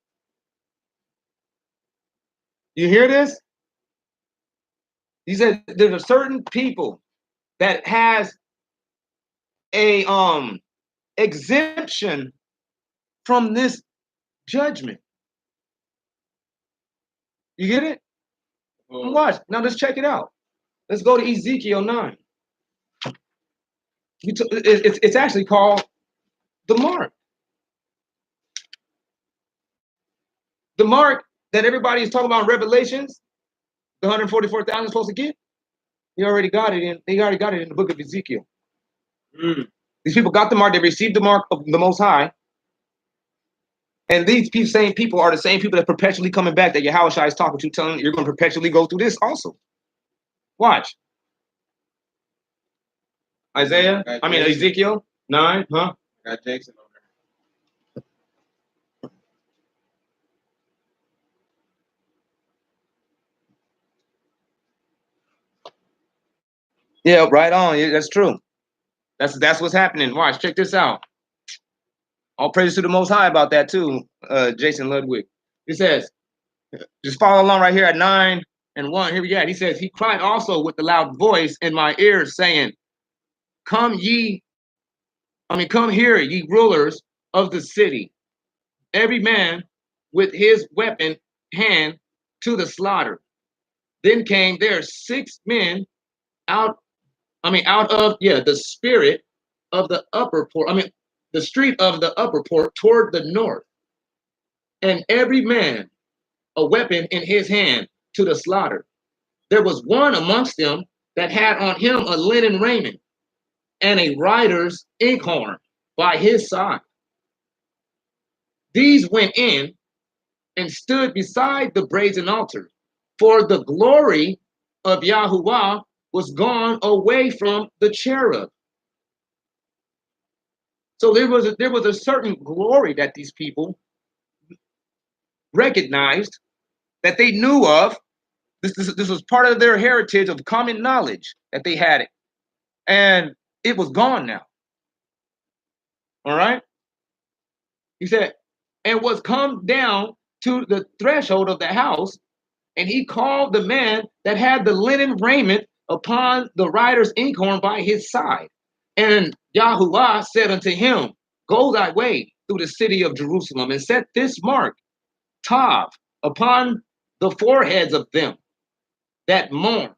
You hear this? He said there's a certain people that has a exemption from this judgment. You get it? Watch. Now let's check it out. Let's go to Ezekiel 9. It's actually called the mark. The mark that everybody is talking about in Revelations, the 144,000 is supposed to get. They already got it in. They already got it in the book of Ezekiel. These people got the mark. They received the mark of the Most High. And these same people are the same people that perpetually coming back that Yahushua is talking to, telling you're going to perpetually go through this also. Watch. Ezekiel 9, huh? Got Jason on there. Yeah, right on. Yeah, that's true. That's what's happening. Watch, check this out. All praise to the Most High about that too, Jason Ludwig. He says, just follow along right here at 9:1. Here we go. He says, he cried also with a loud voice in my ears, saying, come here, ye rulers of the city, every man with his weapon hand to the slaughter. Then came there 6 men out of the spirit of the upper port, the street of the upper port toward the north, and every man a weapon in his hand to the slaughter. There was one amongst them that had on him a linen raiment and a writer's inkhorn by his side. These went in and stood beside the brazen altar, for the glory of Yahuwah was gone away from the cherub. So there was a certain glory that these people recognized, that they knew of. This was part of their heritage of common knowledge that they had it, and it was gone now. All right. He said, and was come down to the threshold of the house, and he called the man that had the linen raiment upon the writer's inkhorn by his side. And Yahuwah said unto him, go thy way through the city of Jerusalem, and set this mark, Tav, upon the foreheads of them that mourn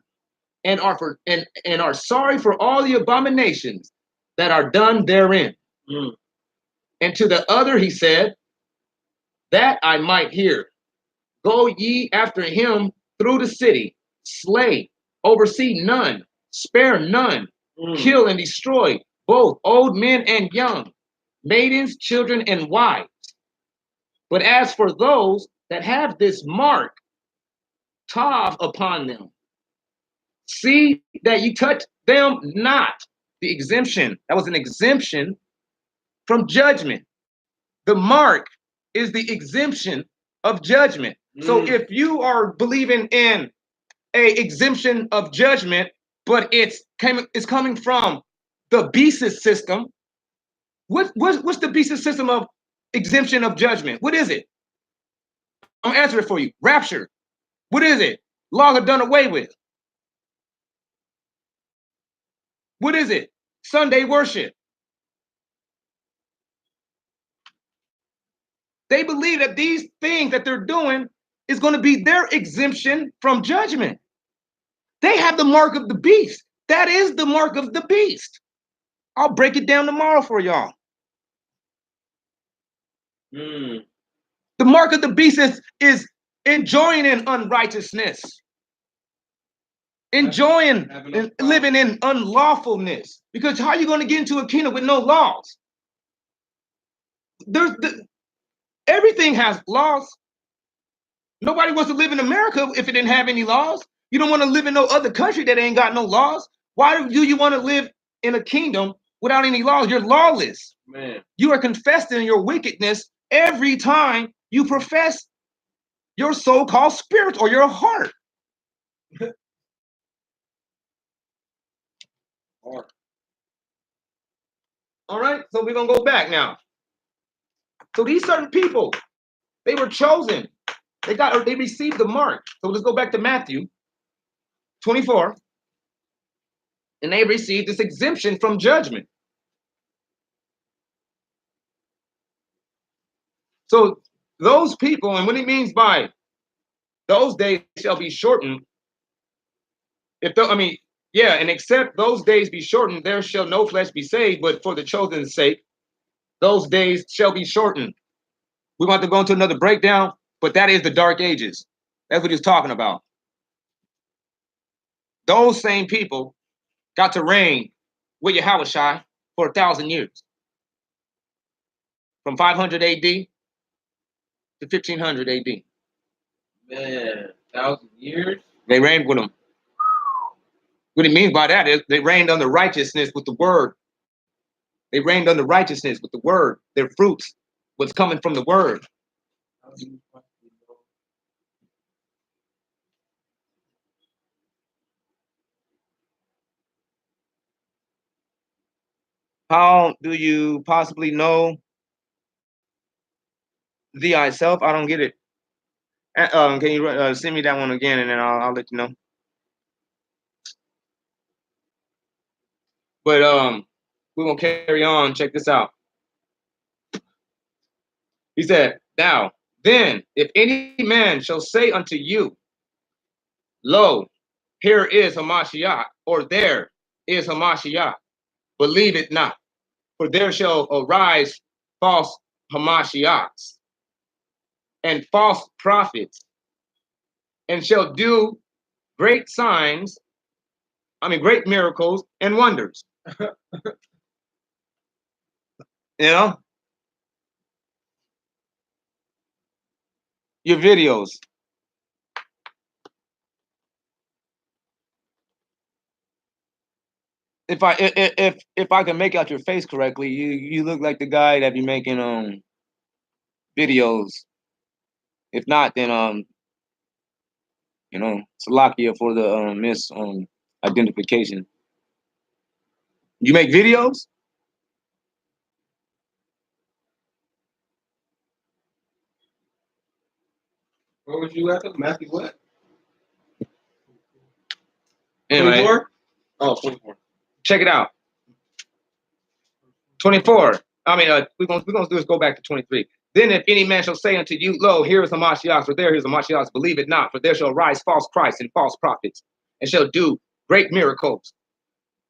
and are sorry for all the abominations that are done therein. And to the other he said, that I might hear, go ye after him through the city, slay, oversee none, spare none, kill and destroy both old men and young, maidens, children, and wives. But as for those that have this mark, Tav, upon them, see that you touch them not. The exemption, that was an exemption from judgment. The mark is the exemption of judgment. So if you are believing in a exemption of judgment, but it's coming from the beast system, what's the beast system of exemption of judgment? What is it? I'm gonna answer it for you. Rapture. What is it? Laws are done away with. What is it? Sunday worship. They believe that these things that they're doing is going to be their exemption from judgment. They have the mark of the beast. That is the mark of the beast. I'll break it down tomorrow for y'all. The mark of the beast is enjoying in unrighteousness, enjoying and living in unlawfulness. Because how are you going to get into a kingdom with no laws? Everything has laws. Nobody wants to live in America if it didn't have any laws. You don't want to live in no other country that ain't got no laws. Why do you want to live in a kingdom without any laws? You're lawless. Man. You are confessing your wickedness every time you profess your so-called spirit or your heart. All right, so we're gonna go back now. So these certain people, they were chosen. They received the mark. So let's go back to Matthew 24. And they received this exemption from judgment. So those people, and what he means by those days shall be shortened, I mean, yeah, and except those days be shortened, there shall no flesh be saved, but for the chosen's sake, those days shall be shortened. We want to go into another breakdown, but that is the dark ages. That's what he's talking about. Those same people got to reign with Yahushua for 1,000 years, from 500 AD to 1500 AD. Man, 1,000 years? They reigned with him. What he means by that is they reigned under righteousness with the word. They reigned under righteousness with the word. Their fruits was coming from the word. How do you possibly know the I self? I don't get it. Can you send me that one again, and then I'll let you know. But we're gonna carry on. Check this out. He said, "Now then, if any man shall say unto you, Lo, here is Hamashiach, or there is Hamashiach, believe it not, for there shall arise false Hamashiachs and false prophets, and shall do great signs, great miracles and wonders." You know, your videos. If I can make out your face correctly, you look like the guy that be making videos. If not, then Salakia for the mis identification. You make videos? Where was you at? Matthew what? Anyway, 24? Oh, 24. check it out. 24. We're gonna do is go back to 23. Then if any man shall say unto you, Lo, here is a Mashiach, or there is a Mashiach, believe it not, for there shall rise false Christs and false prophets, and shall do great miracles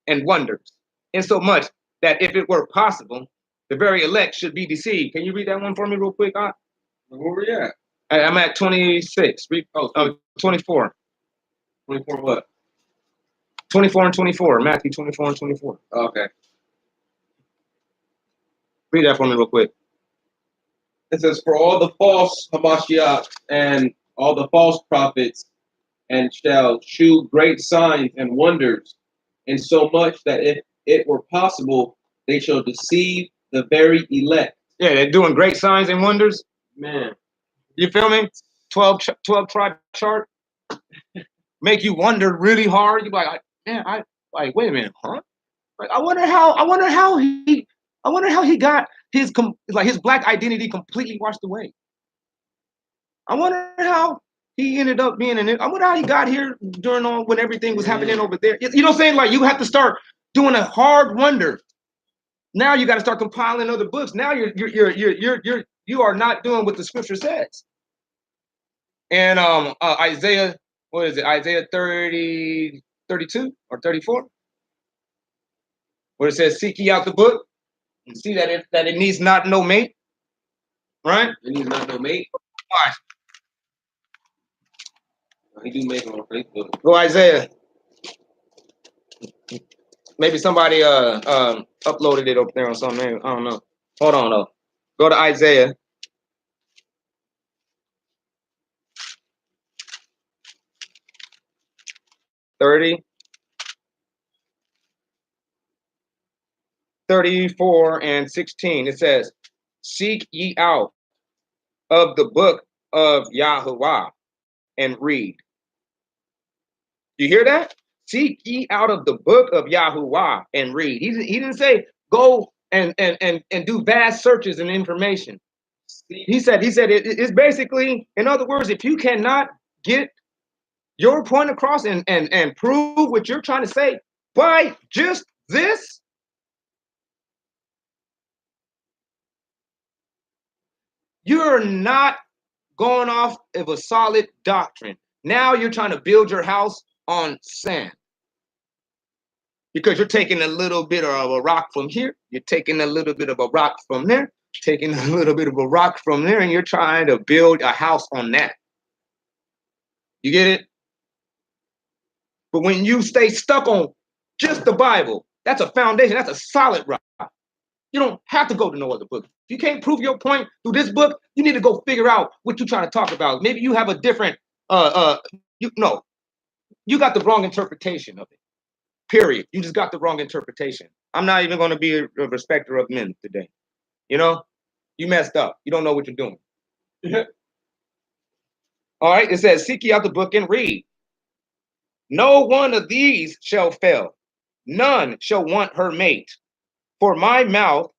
and wonders, insomuch that if it were possible, the very elect should be deceived. Can you read that one for me real quick, Aunt? Where were we at? I'm at 26. 24. 24 what? 24 and 24. Matthew 24 and 24. Okay. Read that for me real quick. It says, for all the false Hamashiachs and all the false prophets, and shall shew great signs and wonders, in so much that if it were possible, they shall deceive the very elect. Yeah, they're doing great signs and wonders. Man. You feel me? 12 tribe chart. Make you wonder really hard. You're like, man, wait a minute, huh? Like, I wonder how he got his black identity completely washed away. I wonder how he ended up being in it. I wonder how he got here when everything was happening over there. You know what I'm saying? Like, you have to start doing a hard wonder. Now you got to start compiling other books. Now you are not doing what the scripture says. And Isaiah, what is it? Isaiah 30, 32 or 34, where it says, "Seek ye out the book and see that it needs not no mate." Right? It needs not no mate. Why? He do make them on Facebook. Go Isaiah. Maybe somebody uploaded it up there or something. Maybe. I don't know. Hold on though. Go to Isaiah. "30, 34, and 16. It says, "Seek ye out of the book of Yahuwah and read." You hear that? Seek ye out of the book of Yahuwah and read. He didn't say go and do vast searches and information. He said it's basically, in other words, if you cannot get your point across and prove what you're trying to say by just this, you're not going off of a solid doctrine. Now you're trying to build your house on sand. Because you're taking a little bit of a rock from here, you're taking a little bit of a rock from there, taking a little bit of a rock from there, and you're trying to build a house on that. You get it? But when you stay stuck on just the Bible, that's a foundation, that's a solid rock. You don't have to go to no other book. If you can't prove your point through this book, you need to go figure out what you're trying to talk about. Maybe you have a different you got the wrong interpretation of it. Period. You just got the wrong interpretation. I'm not even going to be a respecter of men today. You know, you messed up. You don't know what you're doing. All right. It says, seek ye out the book and read. No one of these shall fail. None shall want her mate. For my mouth,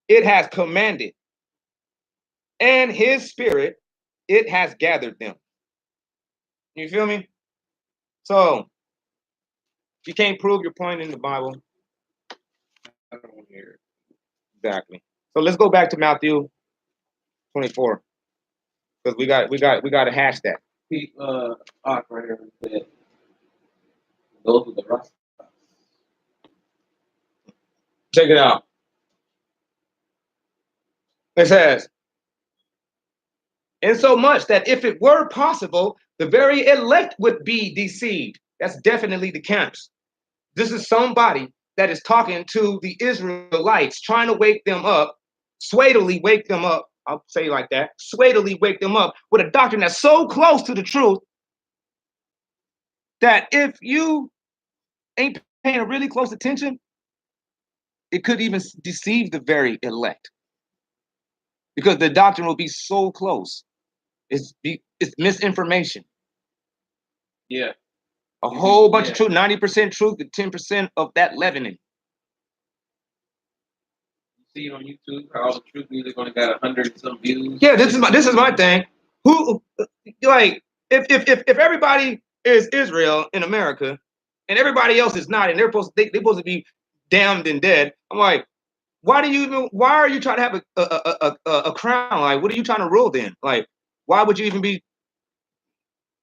it has commanded, and his spirit, it has gathered them. You feel me? So, you can't prove your point in the Bible. I don't want to hear it. Exactly. So let's go back to Matthew 24, because we got to hash that. Pete, right here said, those are the Rastas. Check it out. It says, insomuch that if it were possible, the very elect would be deceived. That's definitely the camps. This is somebody that is talking to the Israelites, trying to wake them up, swaydily wake them up. I'll say it like that, swaydily wake them up with a doctrine that's so close to the truth that if you ain't paying really close attention, it could even deceive the very elect, because the doctrine will be so close. It's misinformation. Yeah. A whole bunch of truth, 90% truth, and 10% of that leavening. You see on YouTube how all the truth music only got 100 and some views. Yeah, this is my thing. Who, like, if everybody is Israel in America and everybody else is not, and they're supposed to be damned and dead, I'm like, why are you trying to have a crown? Like, what are you trying to rule then? Like, why would you even be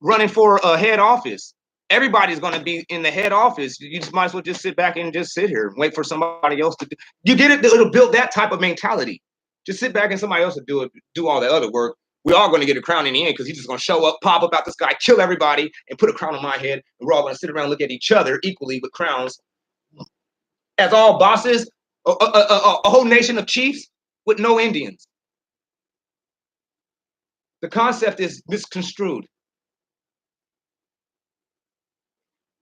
running for a head office? Everybody's going to be in the head office. You just might as well just sit back and just sit here and wait for somebody else to do. You get it? It'll build that type of mentality. Just sit back and somebody else will do all that other work. We're all going to get a crown in the end, because he's just going to show up, pop up out the sky, kill everybody, and put a crown on my head. And we're all going to sit around and look at each other equally with crowns as all bosses, a whole nation of chiefs with no Indians. The concept is misconstrued.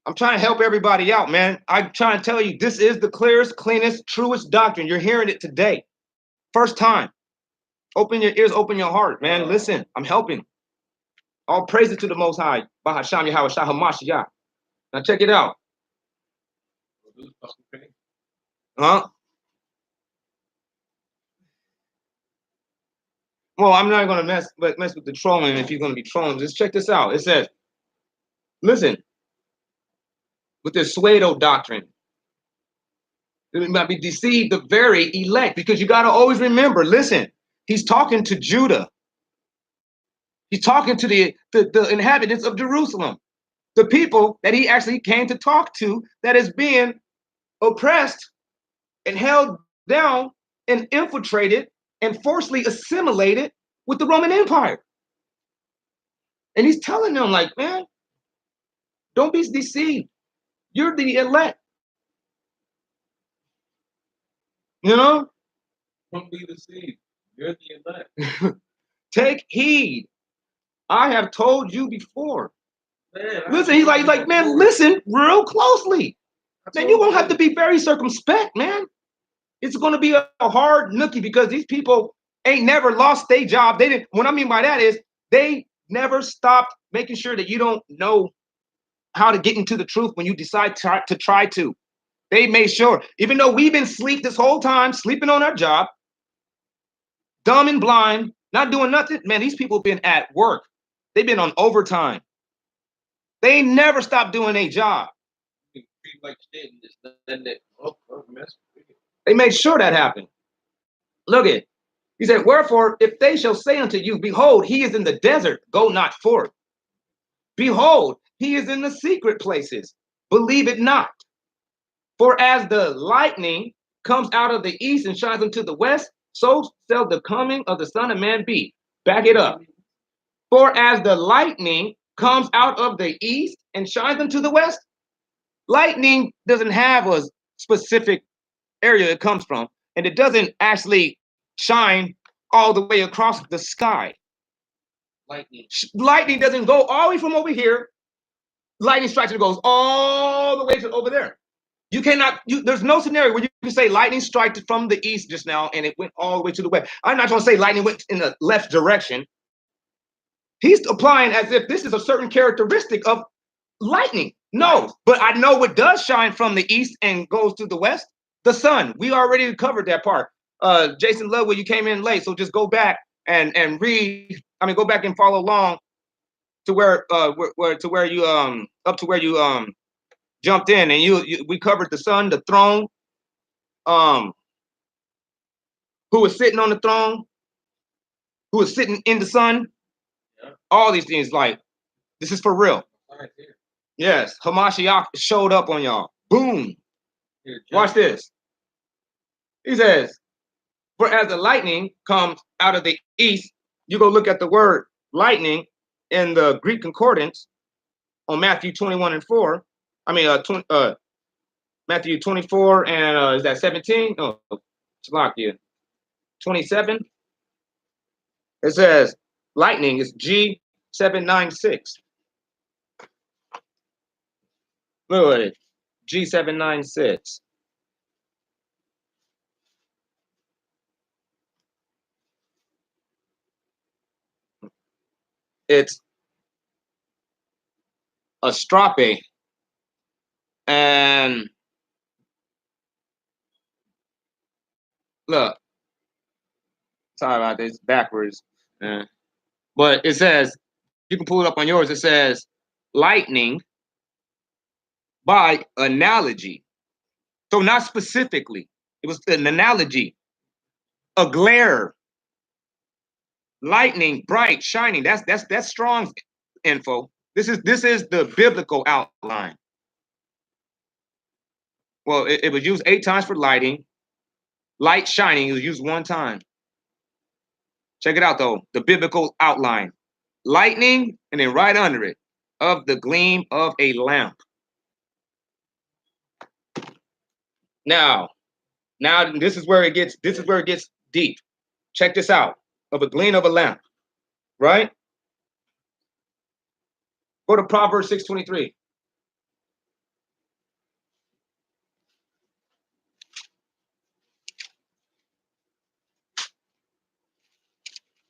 I'm trying to help everybody out, man. I'm trying to tell you, this is the clearest, cleanest, truest doctrine. You're hearing it today. First time. Open your ears, open your heart, man. Listen, I'm helping. All praises to the Most High. Bahasham Yahweh Shah HaMashiach. Now check it out. Huh? Well, I'm not going to mess with the trolling if you're going to be trolling. Just check this out. It says, listen, with this pseudo doctrine, it might be deceived the very elect, because you got to always remember, listen, he's talking to Judah. He's talking to the inhabitants of Jerusalem, the people that he actually came to talk to, that is being oppressed and held down and infiltrated and forcibly assimilated with the Roman Empire. And he's telling them, like, man, don't be deceived. You're the elect. You know? Don't be deceived. You're the elect. Take heed. I have told you before. Man, listen, he's like, man, listen real closely. Man, you won't have to be very circumspect, man. It's going to be a hard nookie, because these people ain't never lost their job. They didn't. What I mean by that is they never stopped making sure that you don't know how to get into the truth when you decide to try to. They made sure, even though we've been asleep this whole time, sleeping on our job, dumb and blind, not doing nothing, man, these people been at work. They've been on overtime. They never stopped doing their job. They made sure that happened. Look at it. He said, wherefore, if they shall say unto you, behold, he is in the desert, go not forth. Behold, he is in the secret places. Believe it not. For as the lightning comes out of the east and shines into the west, so shall the coming of the Son of Man be. Back it up. For as the lightning comes out of the east and shines into the west, lightning doesn't have a specific area it comes from, and it doesn't actually shine all the way across the sky. Lightning doesn't go all the way from over here. Lightning strikes and it goes all the way to over there. You cannot, there's no scenario where you can say lightning struck from the east just now and it went all the way to the west. I'm not going to say lightning went in the left direction. He's applying as if this is a certain characteristic of lightning. No, but I know what does shine from the east and goes to the west. The sun. We already covered that part. Jason Ludwig, you came in late, so just go back and read. I mean, go back and follow along to where you up to where you jumped in, and we covered the sun, the throne, who was sitting on the throne, who was sitting in the sun. Yeah. All these things, like this is for real. Right, yes, Hamashiach showed up on y'all. Boom. Here, watch this. He says, for as the lightning comes out of the east, you go look at the word lightning in the Greek concordance on Matthew 21:4. I mean, Matthew 24 and is that 17? Oh, Slovakia 27. It says lightning is G796. Look at it, G796. It's astrope, and look, sorry about this, backwards. But it says, you can pull it up on yours. It says lightning by analogy. So not specifically. It was an analogy. A glare. Lightning, bright, shining. That's strong info. This is the biblical outline. Well, it was used 8 times for lighting. Light shining, it was used 1 time. Check it out though, the biblical outline. Lightning, and then right under it, of the gleam of a lamp. Now this is where it gets deep. Check this out. Of a gleam of a lamp, right? Go to Proverbs 6:23.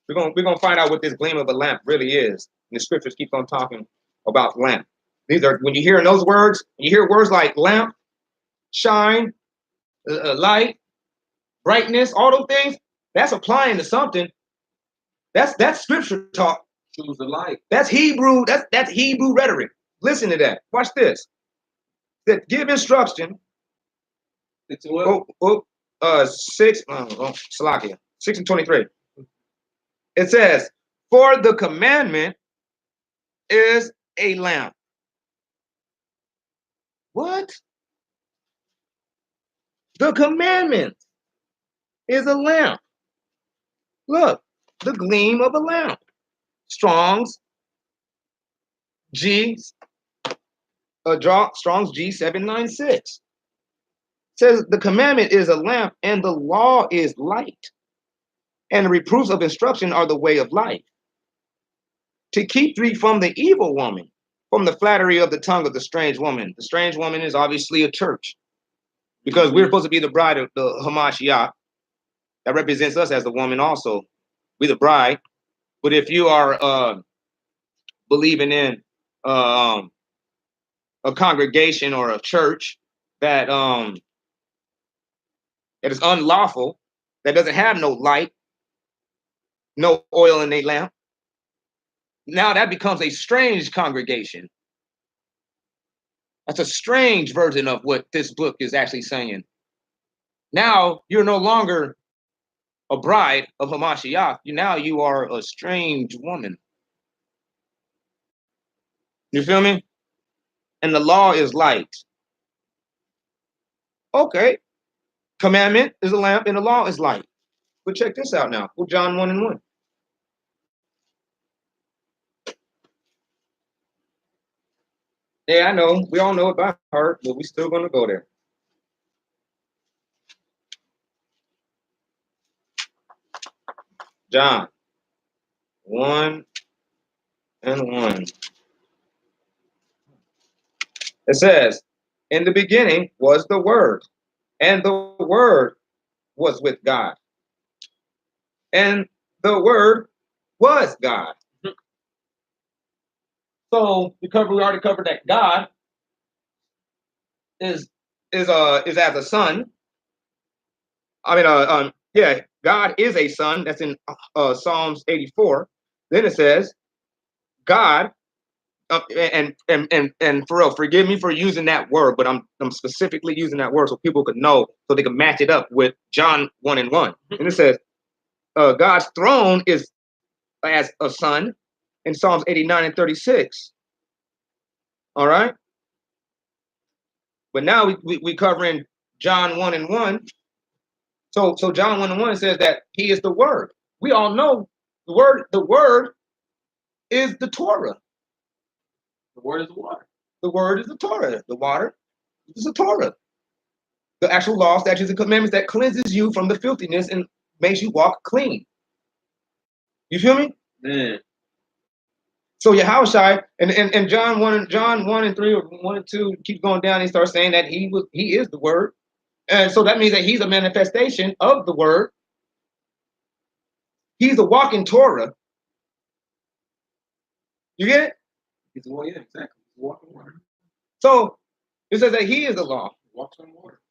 We're gonna find out what this gleam of a lamp really is. And the scriptures keep on talking about lamp. These are, when you hear those words, you hear words like lamp, shine, light, brightness, all those things. That's applying to something. That's scripture talk. Choose the light. That's Hebrew. That's Hebrew rhetoric. Listen to that. Watch this. That give instruction. It's what? 6. 6:23. It says, for the commandment is a lamp. What? The commandment is a lamp. Look, the gleam of a lamp. Strong's Strong's G796. Says the commandment is a lamp and the law is light. And the reproofs of instruction are the way of life. To keep thee from the evil woman, from the flattery of the tongue of the strange woman. The strange woman is obviously a church, because we're supposed to be the bride of the Hamashiach. That represents us as the woman also. We're the bride. But if you are believing in a congregation or a church that is unlawful, that doesn't have no light, no oil in their lamp, now that becomes a strange congregation. That's a strange version of what this book is actually saying. Now you're no longer a bride of Hamashiach. Now you are a strange woman. You feel me? and the law is light. Okay. Commandment is a lamp and the law is light. But check this out now. Well, John 1 and 1. Yeah, I know. We all know it by heart, but we still going to go there. John 1 and 1. It says, in the beginning was the Word, and the Word was with God. And the Word was God. So we already covered that God is as a son. I mean, yeah, God is a son. That's in Psalms 84. Then it says, God, and for real, forgive me for using that word, but I'm specifically using that word so people could know, so they can match it up with John 1 and 1. And it says, God's throne is as a son in Psalms 89 and 36. All right. But now we covering John 1 and 1. So John 1 and 1 says that he is the word. We all know the word is the Torah. The word is the water. The word is the Torah. The water is the Torah. The actual law, statutes, and commandments that cleanses you from the filthiness and makes you walk clean. You feel me? Man. So Yahushua and John 1 and 3 or 1 and 2 keep going down, he starts saying that he is the word. And so that means that he's a manifestation of the word. He's a walking Torah. You get it? He's the one, yeah, exactly. He's walking water. So it says that he is the law. He walks on water.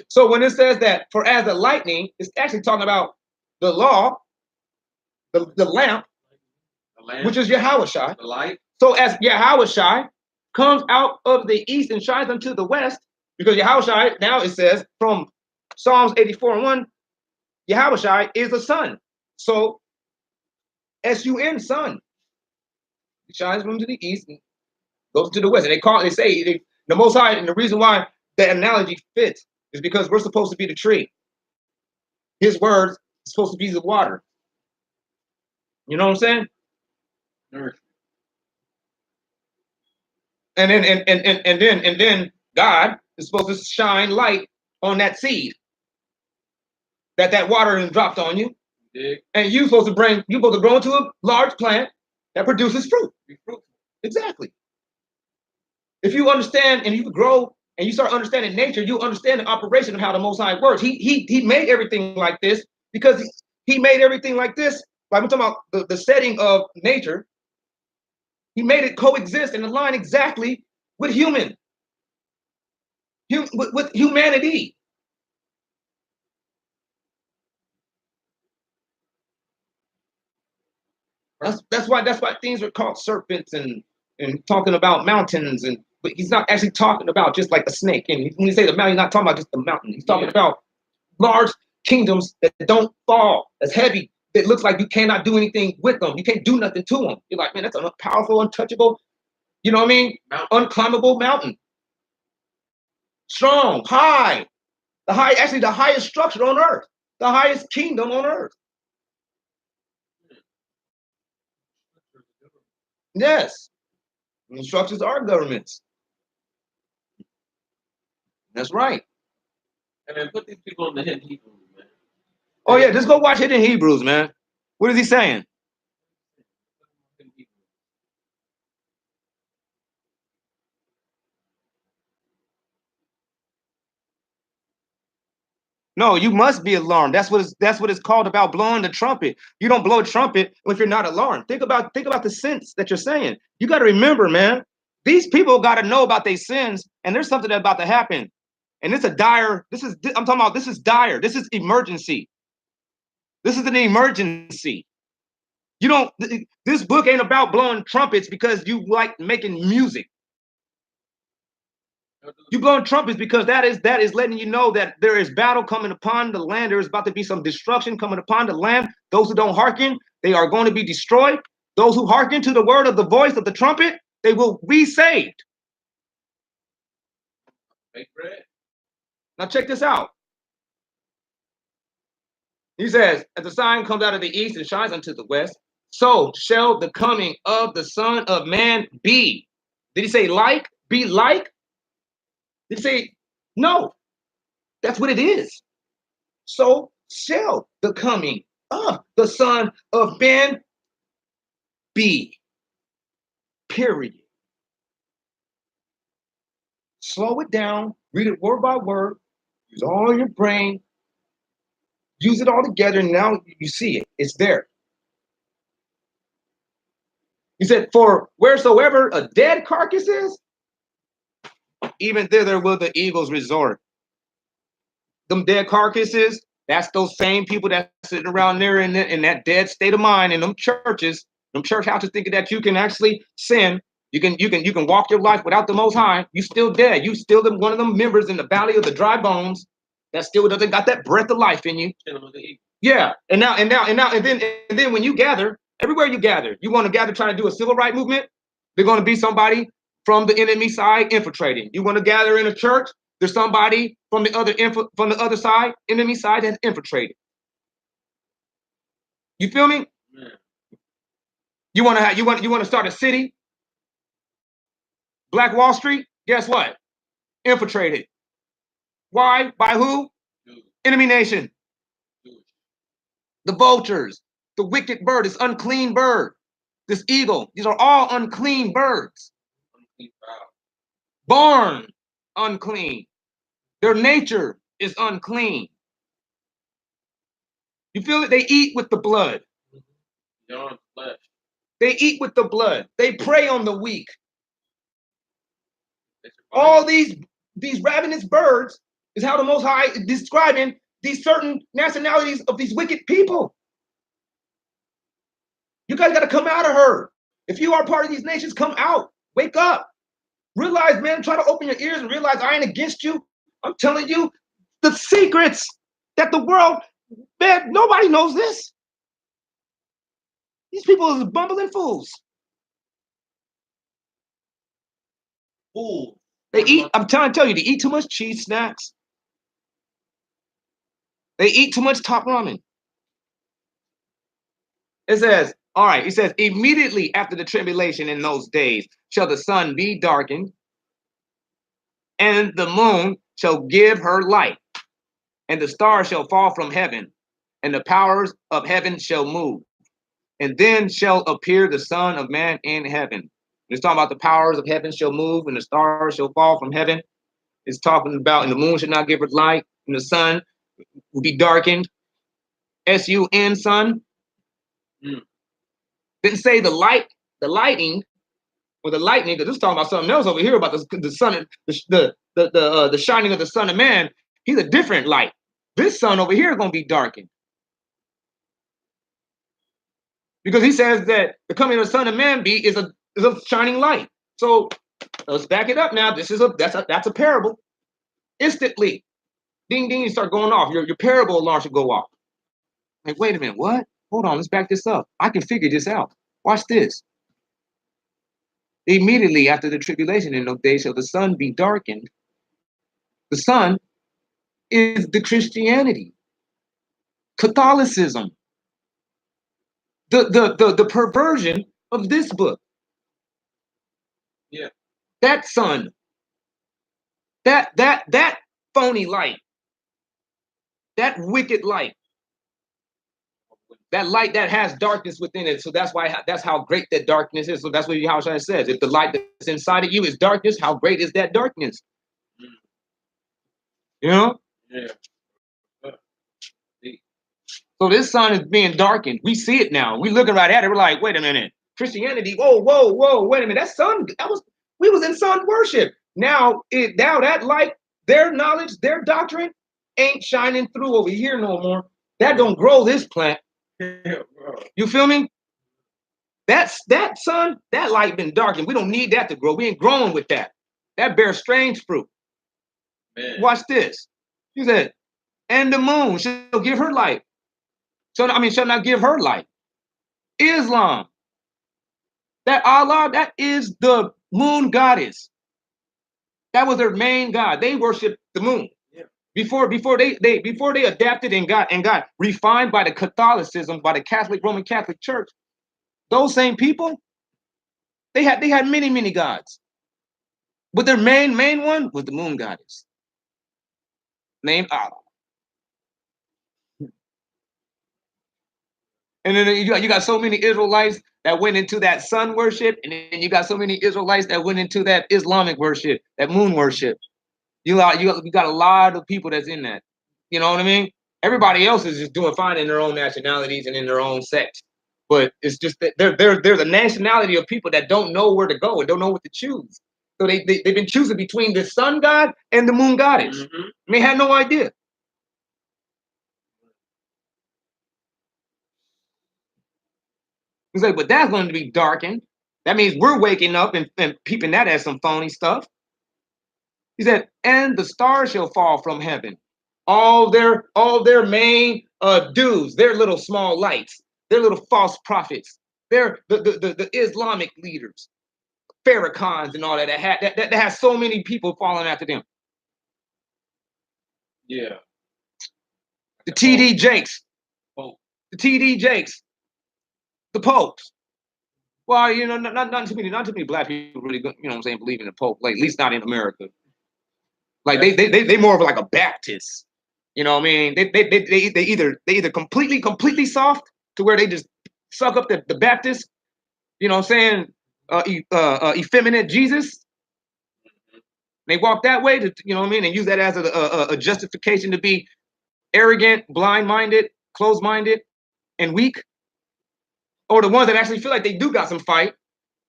So when it says that for as the lightning, it's actually talking about the law, the lamp, which is Yahushua. The light. So as Yahushua comes out of the east and shines unto the west, because Yahushua, now it says from Psalms 84 and 1, Yahushua is the sun. So S-U-N, sun. He shines from to the east and goes to the west. And the Most High, and the reason why that analogy fits is because we're supposed to be the tree. His words is supposed to be the water. You know what I'm saying? Nourishment. And then God is supposed to shine light on that seed that water is dropped on you. Dig. And you're supposed to grow into a large plant that produces fruit. Be fruitful. Exactly. If you understand and you grow and you start understanding nature, you understand the operation of how the Most High works. He made everything like this because he made everything like this. Like we're talking about the setting of nature. He made it coexist and align exactly with with humanity. That's why things are called serpents and talking about mountains, but he's not actually talking about just like a snake. And when you say the mountain, he's not talking about just the mountain. He's talking about large kingdoms that don't fall, that's heavy, that looks like you cannot do anything with them. You can't do nothing to them. You're like, man, that's a powerful, untouchable, you know what I mean? Unclimbable mountain. Strong, high, the highest structure on earth, the highest kingdom on earth. Yes. And structures are governments. That's right. And then put these people in the Hidden Hebrews, man. Oh yeah, just go watch Hidden Hebrews, man. What is he saying? No, you must be alarmed. That's what it's called about blowing the trumpet. You don't blow a trumpet if you're not alarmed. Think about the sense that you're saying. You got to remember, man, these people got to know about their sins, and there's something that's about to happen. And I'm talking about this is dire. This is emergency. This is an emergency. This book ain't about blowing trumpets because you like making music. You blowing trumpets because that is letting you know that there is battle coming upon the land. There is about to be some destruction coming upon the land. Those who don't hearken, they are going to be destroyed. Those who hearken to the word of the voice of the trumpet, they will be saved. Make bread. Now check this out. He says, as the sign comes out of the east and shines unto the west, so shall the coming of the Son of Man be. Did he say like? Be like? Did he say no? That's what it is. So shall the coming of the Son of Man be. Period. Slow it down, read it word by word, use all your brain, use it all together, and now you see it. It's there. He said, for wheresoever a dead carcass is, even thither will the eagles resort. Them dead carcasses, that's those same people that's sitting around there in that dead state of mind in them churches, them church houses, thinking that you can actually sin. You can walk your life without the Most High. You still dead. You still one of them members in the valley of the dry bones that still doesn't got that breath of life in you. Yeah, and then when you gather, everywhere you gather, you want to gather trying to do a civil rights movement. They're going to be somebody from the enemy side infiltrating. You want to gather in a church, there's somebody from the other side, enemy side, that's infiltrated. You feel me? Yeah. You want to start a city, Black Wall Street. Guess what? Infiltrated. Why? By who? Dude. Enemy nation. Dude. The vultures, the wicked bird, this unclean bird, this eagle. These are all unclean birds. Unclean. Born unclean. Their nature is unclean. You feel it? They eat with the blood. They're on flesh. They eat with the blood. They prey on the weak. All these ravenous birds is how the Most High is describing these certain nationalities of these wicked people. You guys got to come out of her. If you are part of these nations, come out. Wake up. Realize, man, try to open your ears and realize I ain't against you. I'm telling you the secrets that the world, man, nobody knows this. These people are bumbling fools. Fools. They eat, I'm trying to tell you, they eat too much cheese snacks. They eat too much top ramen. It says, all right, it says, immediately after the tribulation in those days shall the sun be darkened, and the moon shall give her light, and the stars shall fall from heaven, and the powers of heaven shall move. And then shall appear the Son of Man in heaven. It's talking about the powers of heaven shall move, and the stars shall fall from heaven. It's talking about, and the moon shall not give her light, and the sun will be darkened. S-U-N, sun. Didn't say the lighting, or the lightning, because this is talking about something else over here about the sun, the shining of the Son of Man. He's a different light. This sun over here is going to be darkened. Because he says that the coming of the Son of Man is a shining light. So let's back it up now. That's a parable. Instantly, ding ding, you start going off. Your parable alarm should go off. Like, wait a minute, what? Hold on, let's back this up. I can figure this out. Watch this. Immediately after the tribulation in those days shall the sun be darkened. The sun is the Christianity, Catholicism, the perversion of this book. Yeah. That sun, that phony light, that wicked light, that light that has darkness within it. So that's how great that darkness is. So that's what Yahushua says. If the light that's inside of you is darkness, how great is that darkness? You know? Yeah. So this sun is being darkened. We see it now. We looking right at it. We're like, wait a minute. Christianity. Whoa. Wait a minute. That sun. We was in sun worship. Now that light, their knowledge, their doctrine, ain't shining through over here no more. That don't grow this plant. You feel me? That sun, that light been darkened. We don't need that to grow. We ain't growing with that. That bears strange fruit. Man. Watch this. He said, and the moon shall give her light. Shall not give her light. Islam. That Allah, that is the moon goddess. That was their main god. They worshiped the moon. Yeah. Before they adapted and got refined by the Catholicism, by the Roman Catholic Church, those same people, they had many gods. But their main one was the moon goddess, named Allah. And then you got so many Israelites that went into that sun worship, and then you got so many Israelites that went into that Islamic worship, that moon worship. You got a lot of people that's in that. You know what I mean? Everybody else is just doing fine in their own nationalities and in their own sects. But it's just that there's a nationality of people that don't know where to go and don't know what to choose. So they've been choosing between the sun god and the moon goddess. Mm-hmm. And they had no idea. He's like, but that's going to be darkened. That means we're waking up and peeping that as some phony stuff. He said, and the stars shall fall from heaven. All their main dudes, their little small lights, their little false prophets, they're the Islamic leaders, Farrakhan's and all that that has so many people following after them. Yeah. The TD Jakes. Pope. The TD Jakes. The popes. Well, you know, not too many black people really, you know what I'm saying, believe in the Pope, like at least not in America. Like they more of like a Baptist. You know what I mean? They either completely soft to where they just suck up the Baptist, you know what I'm saying, effeminate Jesus. They walk that way to, you know what I mean, and use that as a justification to be arrogant, blind-minded, closed-minded, and weak. Or the ones that actually feel like they do got some fight.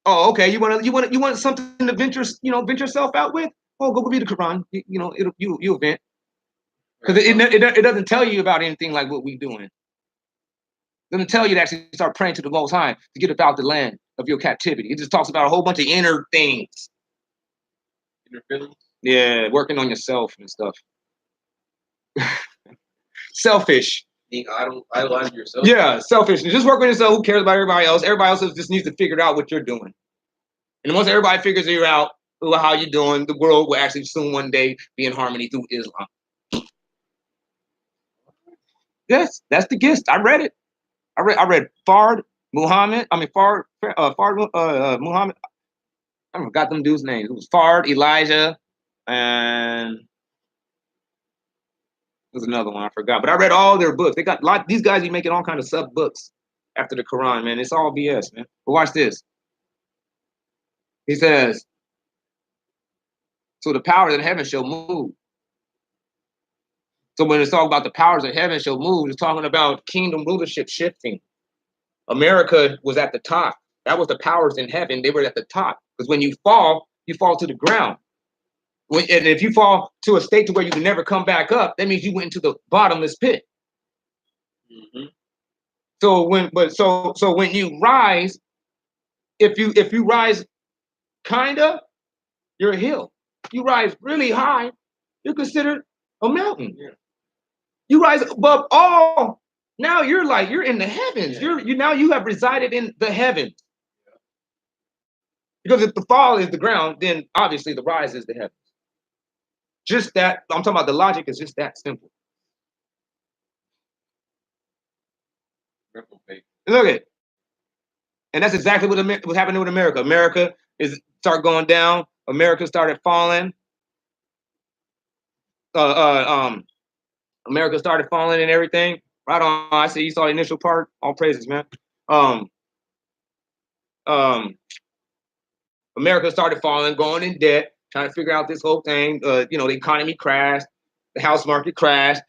Oh, okay. You want something to venture yourself out with? Oh, go read the Quran. You know, you'll vent. Because it doesn't tell you about anything like what we're doing. It doesn't tell you to actually start praying to the Most High to get about the land of your captivity. It just talks about a whole bunch of inner things. Inner feelings? Yeah, working on yourself and stuff. Selfish. Being idolizing yourself? Yeah, selfish. Just work on yourself. Who cares about everybody else? Everybody else just needs to figure out what you're doing. And once everybody figures you out how you're doing, the world will actually soon one day be in harmony through Islam. Yes, that's the gist. I read it. I read Muhammad. Muhammad. I forgot them dudes' names. It was Fard, Elijah, and there's another one I forgot. But I read all their books. They got these guys be making all kind of sub books after the Quran, man. It's all BS, man. But watch this. He says, so the powers in heaven shall move. So when it's talking about the powers of heaven shall move, it's talking about kingdom rulership shifting. America was at the top. That was the powers in heaven. They were at the top. Because when you fall to the ground. And if you fall to a state to where you can never come back up, that means you went into the bottomless pit. Mm-hmm. So when you rise, if you rise kinda, you're a hill. You rise really high, you're considered a mountain. Yeah. You rise above all. Now you're in the heavens. Yeah. You have resided in the heavens. Yeah. Because if the fall is the ground, then obviously the rise is the heavens. Just that, I'm talking about the logic is just that simple. Look at it. And that's exactly what happened with America. America started going down. America started falling. America started falling and everything. Right on. I see you saw the initial part. All praises, man. America started falling, going in debt, trying to figure out this whole thing. The economy crashed, the house market crashed.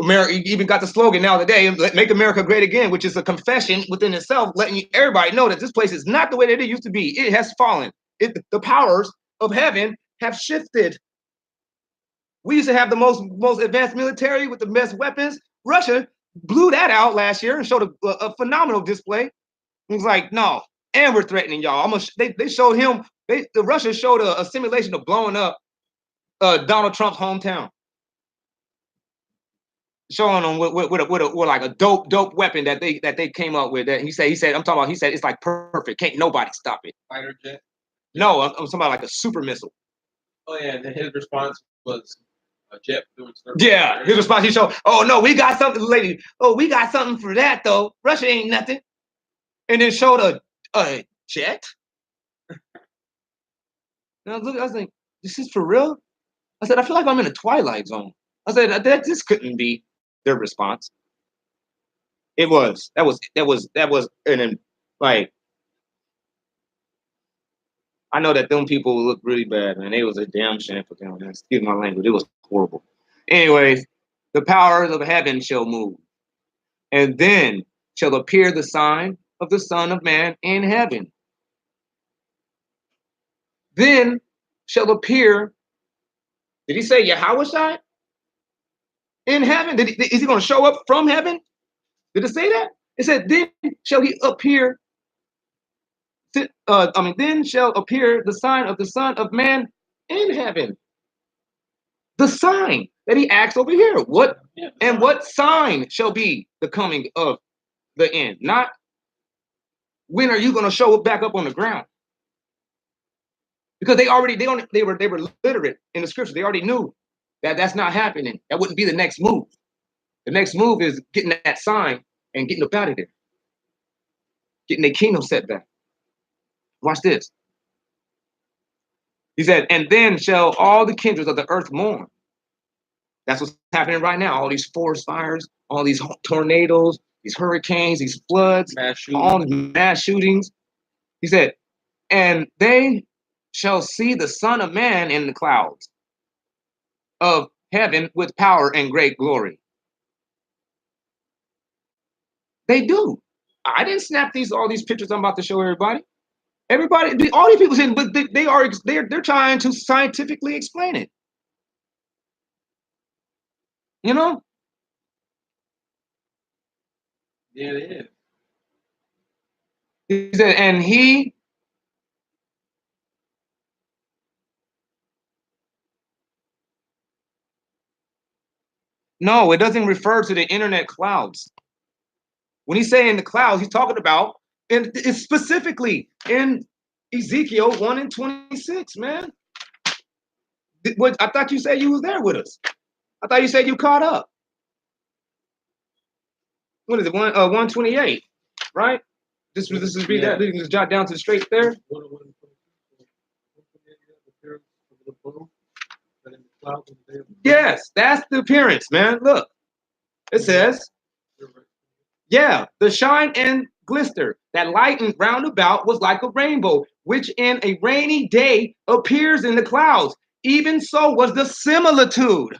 America even got the slogan now today, "Make America Great Again," which is a confession within itself, letting everybody know that this place is not the way that it used to be. It has fallen. The powers of heaven have shifted. We used to have the most advanced military with the best weapons. Russia blew that out last year and showed a phenomenal display. It was like, no, and we're threatening y'all. They showed him. The Russians showed a simulation of blowing up Donald Trump's hometown, showing them with like a dope weapon that they came up with. That he said I'm talking about. He said it's like perfect. Can't nobody stop it. Fighter jet. No, I'm talking about like a super missile. Oh yeah, and then his response was a jet doing circles. Yeah, his response, he showed, oh no, we got something, lady. Oh, we got something for that though. Russia ain't nothing. And then showed a jet. And I was like, this is for real? I said, I feel like I'm in a Twilight Zone. I said, this couldn't be their response. It was. That was and like, I know that them people look really bad, man. It was a damn shame for them. Excuse my language. It was horrible. Anyways, the powers of heaven shall move, and then shall appear the sign of the Son of Man in heaven. Then shall appear, did he say Yahweh in heaven? Is he going to show up from heaven? Did it say that? It said, then shall he appear, then shall appear the sign of the Son of Man in heaven. The sign that he asks over here. What and what sign shall be the coming of the end? Not when are you going to show up back up on the ground? Because they were literate in the scripture. They already knew that that's not happening. That wouldn't be the next move. The next move is getting that sign and getting up out of there, getting their kingdom set back. Watch this. He said, and then shall all the kindreds of the earth mourn. That's what's happening right now. All these forest fires, all these tornadoes, these hurricanes, these floods, all the mass shootings. He said, and they shall see the Son of Man in the clouds of heaven with power and great glory. They do. I didn't snap all these pictures I'm about to show everybody. Everybody, all these people saying, but they're trying to scientifically explain it. You know? Yeah, it is. He said, and he no, it doesn't refer to the internet clouds. When he's saying the clouds, he's talking about, and it's specifically in Ezekiel 1 and 26, man. What I thought you said you was there with us. I thought you said you caught up. What is it? 128, right? This is read that. You can just jot down to the straight there. Yes, that's the appearance, man. Look, it says, yeah, the shine and glister that lightened round about was like a rainbow, which in a rainy day appears in the clouds. Even so was the similitude.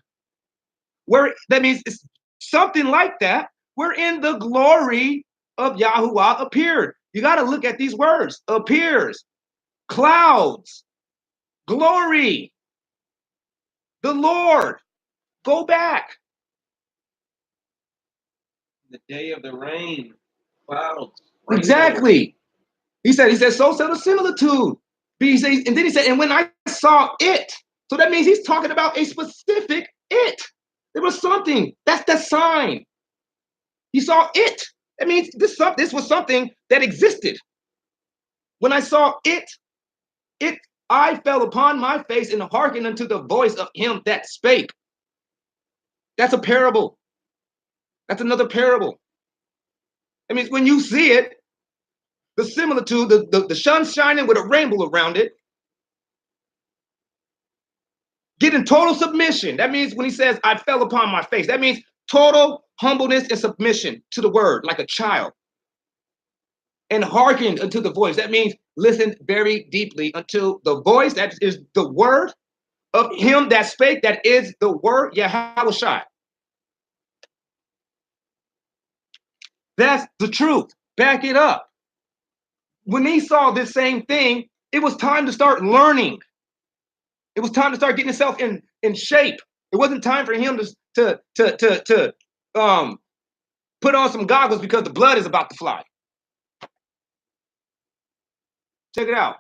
Where that means it's something like that, wherein the glory of Yahuwah appeared. You got to look at these words: appears, clouds, glory, the Lord. Go back. The day of the rain, clouds. Exactly. He said, so said a similitude. And then he said, and when I saw it, so that means he's talking about a specific it. There was something. That's the sign. He saw it. That means this was something that existed. When I saw it, I fell upon my face and hearkened unto the voice of him that spake. That's a parable. That's another parable. That means when you see it, the similitude, the sun shining with a rainbow around it, get in total submission. That means when he says, I fell upon my face, that means total humbleness and submission to the word, like a child. And hearkened unto the voice. That means listen very deeply until the voice, that is the word of him that spake, that is the word, Yahweh. That's the truth. Back it up. When he saw this same thing, it was time to start learning. It was time to start getting himself in shape. It wasn't time for him to put on some goggles because the blood is about to fly. Check it out.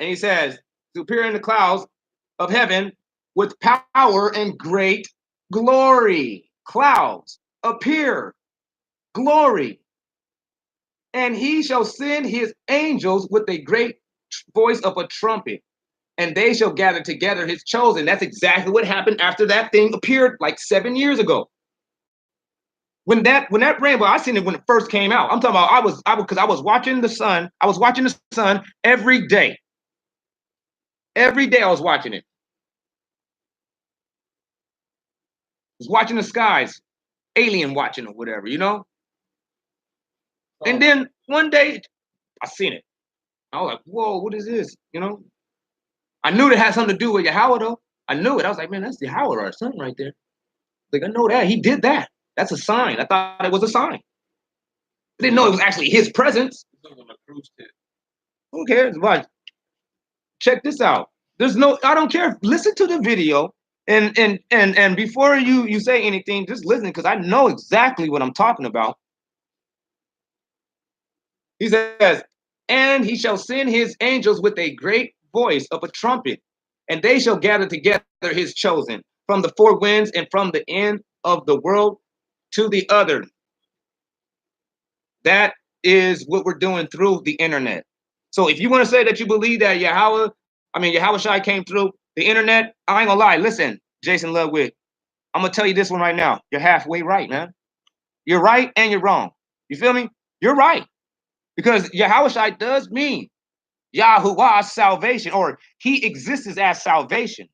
And he says, to appear in the clouds of heaven with power and great glory. Clouds appear, glory. And he shall send his angels with a great voice of a trumpet. and they shall gather together his chosen. That's exactly what happened after that thing appeared like 7 years ago. When that rainbow, I seen it when it first came out. I'm talking about because I was watching the sun. I was watching the sun every day. Every day I was watching it. I was watching the skies, alien watching or whatever, you know? And then one day I seen it. I was like, whoa, what is this? You know? I knew it had something to do with Yahweh though. I knew it. I was like, man, that's Yahweh or something right there. Like, I know that. He did that. That's a sign. I thought it was a sign. I didn't know it was actually his presence. Who cares? But check this out. There's no, I don't care. Listen to the video and before you say anything, just listen because I know exactly what I'm talking about. He says, and he shall send his angels with a great voice of a trumpet, and they shall gather together his chosen from the four winds and from the end of the world to the other. That is what we're doing through the internet. So if you want to say that you believe that Yahweh Shai came through the internet, I ain't gonna lie. Listen, Jason Ludwig, I'm gonna tell you this one right now. You're halfway right, man. You're right and you're wrong. You feel me? You're right. Because Yahweh Shai does mean Yahuwah's salvation, or he exists as salvation.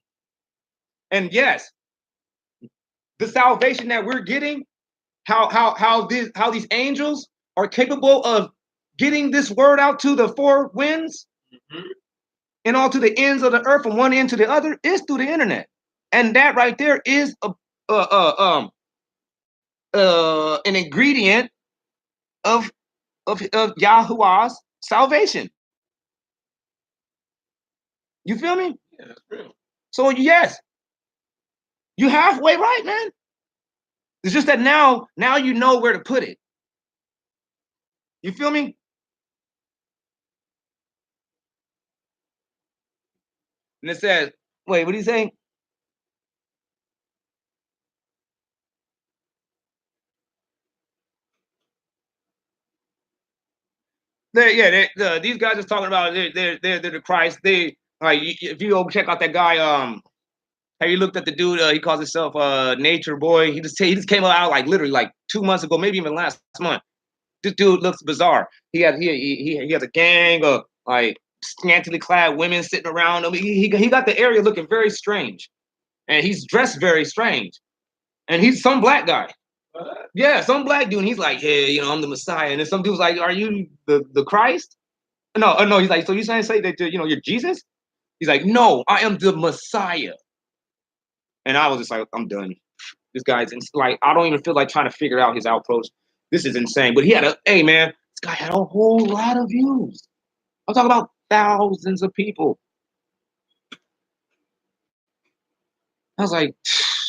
And yes, the salvation that we're getting, how these angels are capable of getting this word out to the four winds and all to the ends of the earth from one end to the other is through the internet. And that right there is an ingredient of Yahuwah's salvation. You feel me? Yeah, that's real. So yes, you halfway right, man. It's just that now you know where to put it. You feel me? And it says, wait, what do you say? These guys are talking about they're the Christ. They like if you go check out that guy, have you looked at the dude? He calls himself Nature Boy. He just came out like literally like 2 months ago, maybe even last month. This dude looks bizarre. He has a gang of like scantily clad women sitting around him. He got the area looking very strange, and he's dressed very strange. And he's some black guy. Yeah, some black dude. And he's like, hey, I'm the Messiah. And then some dude's like, are you the Christ? No. He's like, so you say that you're Jesus? He's like, no, I am the Messiah. And I was just like, I'm done. This guy's like, I don't even feel like trying to figure out his approach. This is insane. But hey man, this guy had a whole lot of views. I'm talking about thousands of people. I was like,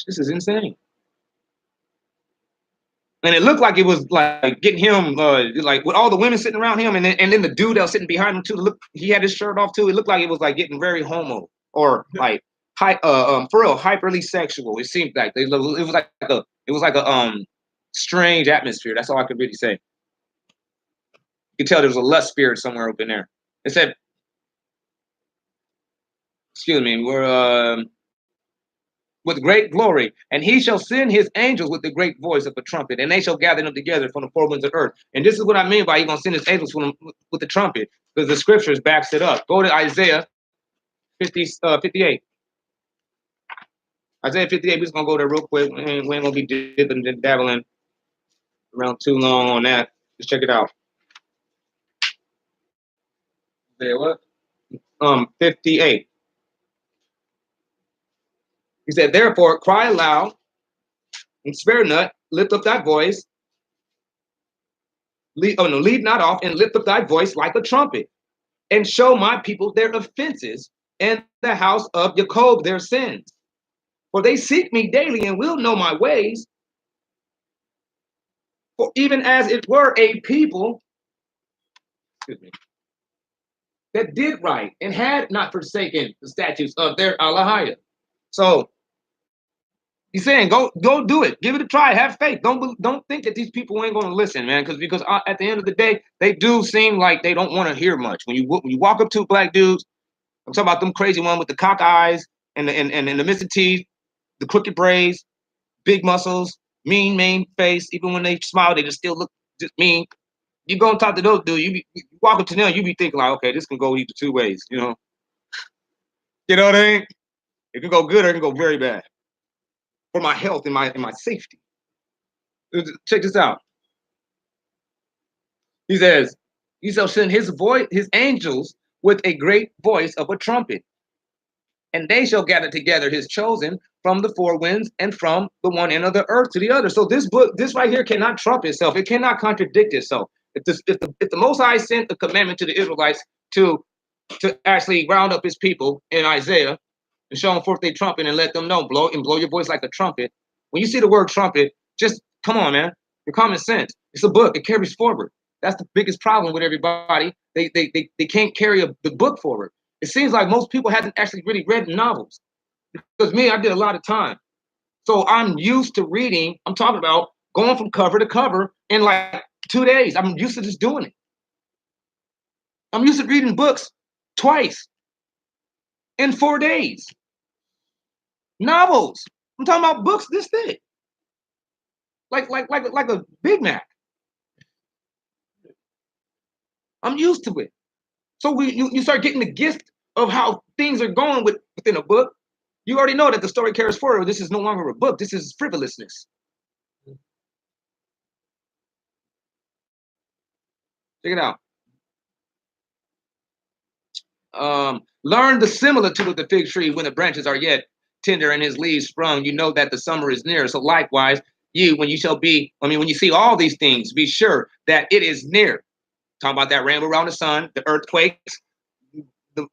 this is insane. And it looked like it was like getting him, like with all the women sitting around him, and then the dude that was sitting behind him too. Look, he had his shirt off too. It looked like it was like getting very homo or like for real, hyperly sexual. It seemed like it was like a strange atmosphere. That's all I could really say. You could tell there was a lust spirit somewhere up in there. It said, excuse me, we're with great glory, and he shall send his angels with the great voice of a trumpet, and they shall gather them together from the four winds of earth. And this is what I mean by he's going to send his angels with the trumpet, because the scriptures backs it up. Go to Isaiah 58. Isaiah 58, we're just going to go there real quick. We ain't going to be dipping and dabbling around too long on that. Just check it out. Say what? 58. He said, therefore, cry aloud and spare not, lift up thy voice. Leave not off and lift up thy voice like a trumpet, and show my people their offenses, and the house of Jacob their sins. For they seek me daily and will know my ways. For even as it were a people, that did right and had not forsaken the statutes of their Allahiyah. So he's saying, go do it. Give it a try. Have faith. Don't think that these people ain't going to listen, man. Because at the end of the day, they do seem like they don't want to hear much. When you walk up to black dudes, I'm talking about them crazy one with the cock eyes and the missing teeth, the crooked braids, big muscles, mean face. Even when they smile, they just still look just mean. You go and talk to those dudes, you walk up to them, you be thinking like, okay, this can go either two ways, you know. You know what I mean? It can go good or it can go very bad. For my health and my safety. Check this out. He says, he shall send his angels with a great voice of a trumpet, and they shall gather together his chosen from the four winds and from the one end of the earth to the other. So this right here cannot trump itself. It cannot contradict itself. If the Most High sent a commandment to the Israelites to actually round up his people in Isaiah and show them forth their trumpet and let them know, blow your voice like a trumpet. When you see the word trumpet, just come on, man. Your common sense. It's a book. It carries forward. That's the biggest problem with everybody. They can't carry the book forward. It seems like most people haven't actually really read novels. Because me, I did a lot of time. So I'm used to reading. I'm talking about going from cover to cover in like 2 days. I'm used to just doing it. I'm used to reading books twice in 4 days. Novels. I'm talking about books this thick. Like a Big Mac. I'm used to it. So you start getting the gift of how things are going within a book. You already know that the story carries forward. This is no longer a book. This is frivolousness. Check it out. Learn the similitude of the fig tree when the branches are yet tender and his leaves sprung. You know that the summer is near. So likewise, when you see all these things, be sure that it is near. Talking about that rainbow around the sun, the earthquakes,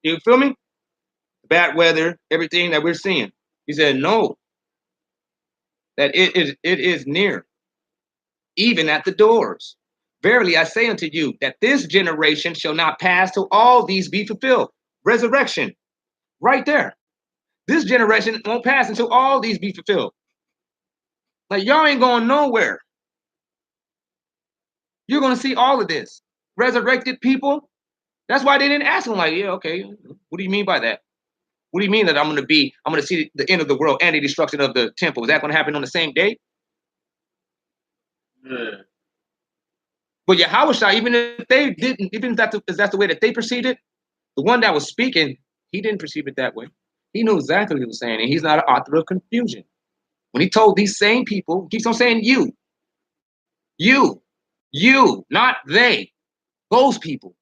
you feel me? Bad weather, everything that we're seeing. He said, no, that it is near, even at the doors. Verily I say unto you that this generation shall not pass till all these be fulfilled. Resurrection, right there. This generation won't pass until all these be fulfilled. Like y'all ain't going nowhere. You're going to see all of this. Resurrected people. That's why they didn't ask him like, yeah, okay, what do you mean by that? What do you mean that I'm going to see the end of the world and the destruction of the temple? Is that going to happen on the same day? Yeah. But Yahushua, even if they didn't, even if that's the way that they perceived it, the one that was speaking, he didn't perceive it that way. He knew exactly what he was saying, and he's not an author of confusion. When he told these same people, he keeps on saying you, not they, those people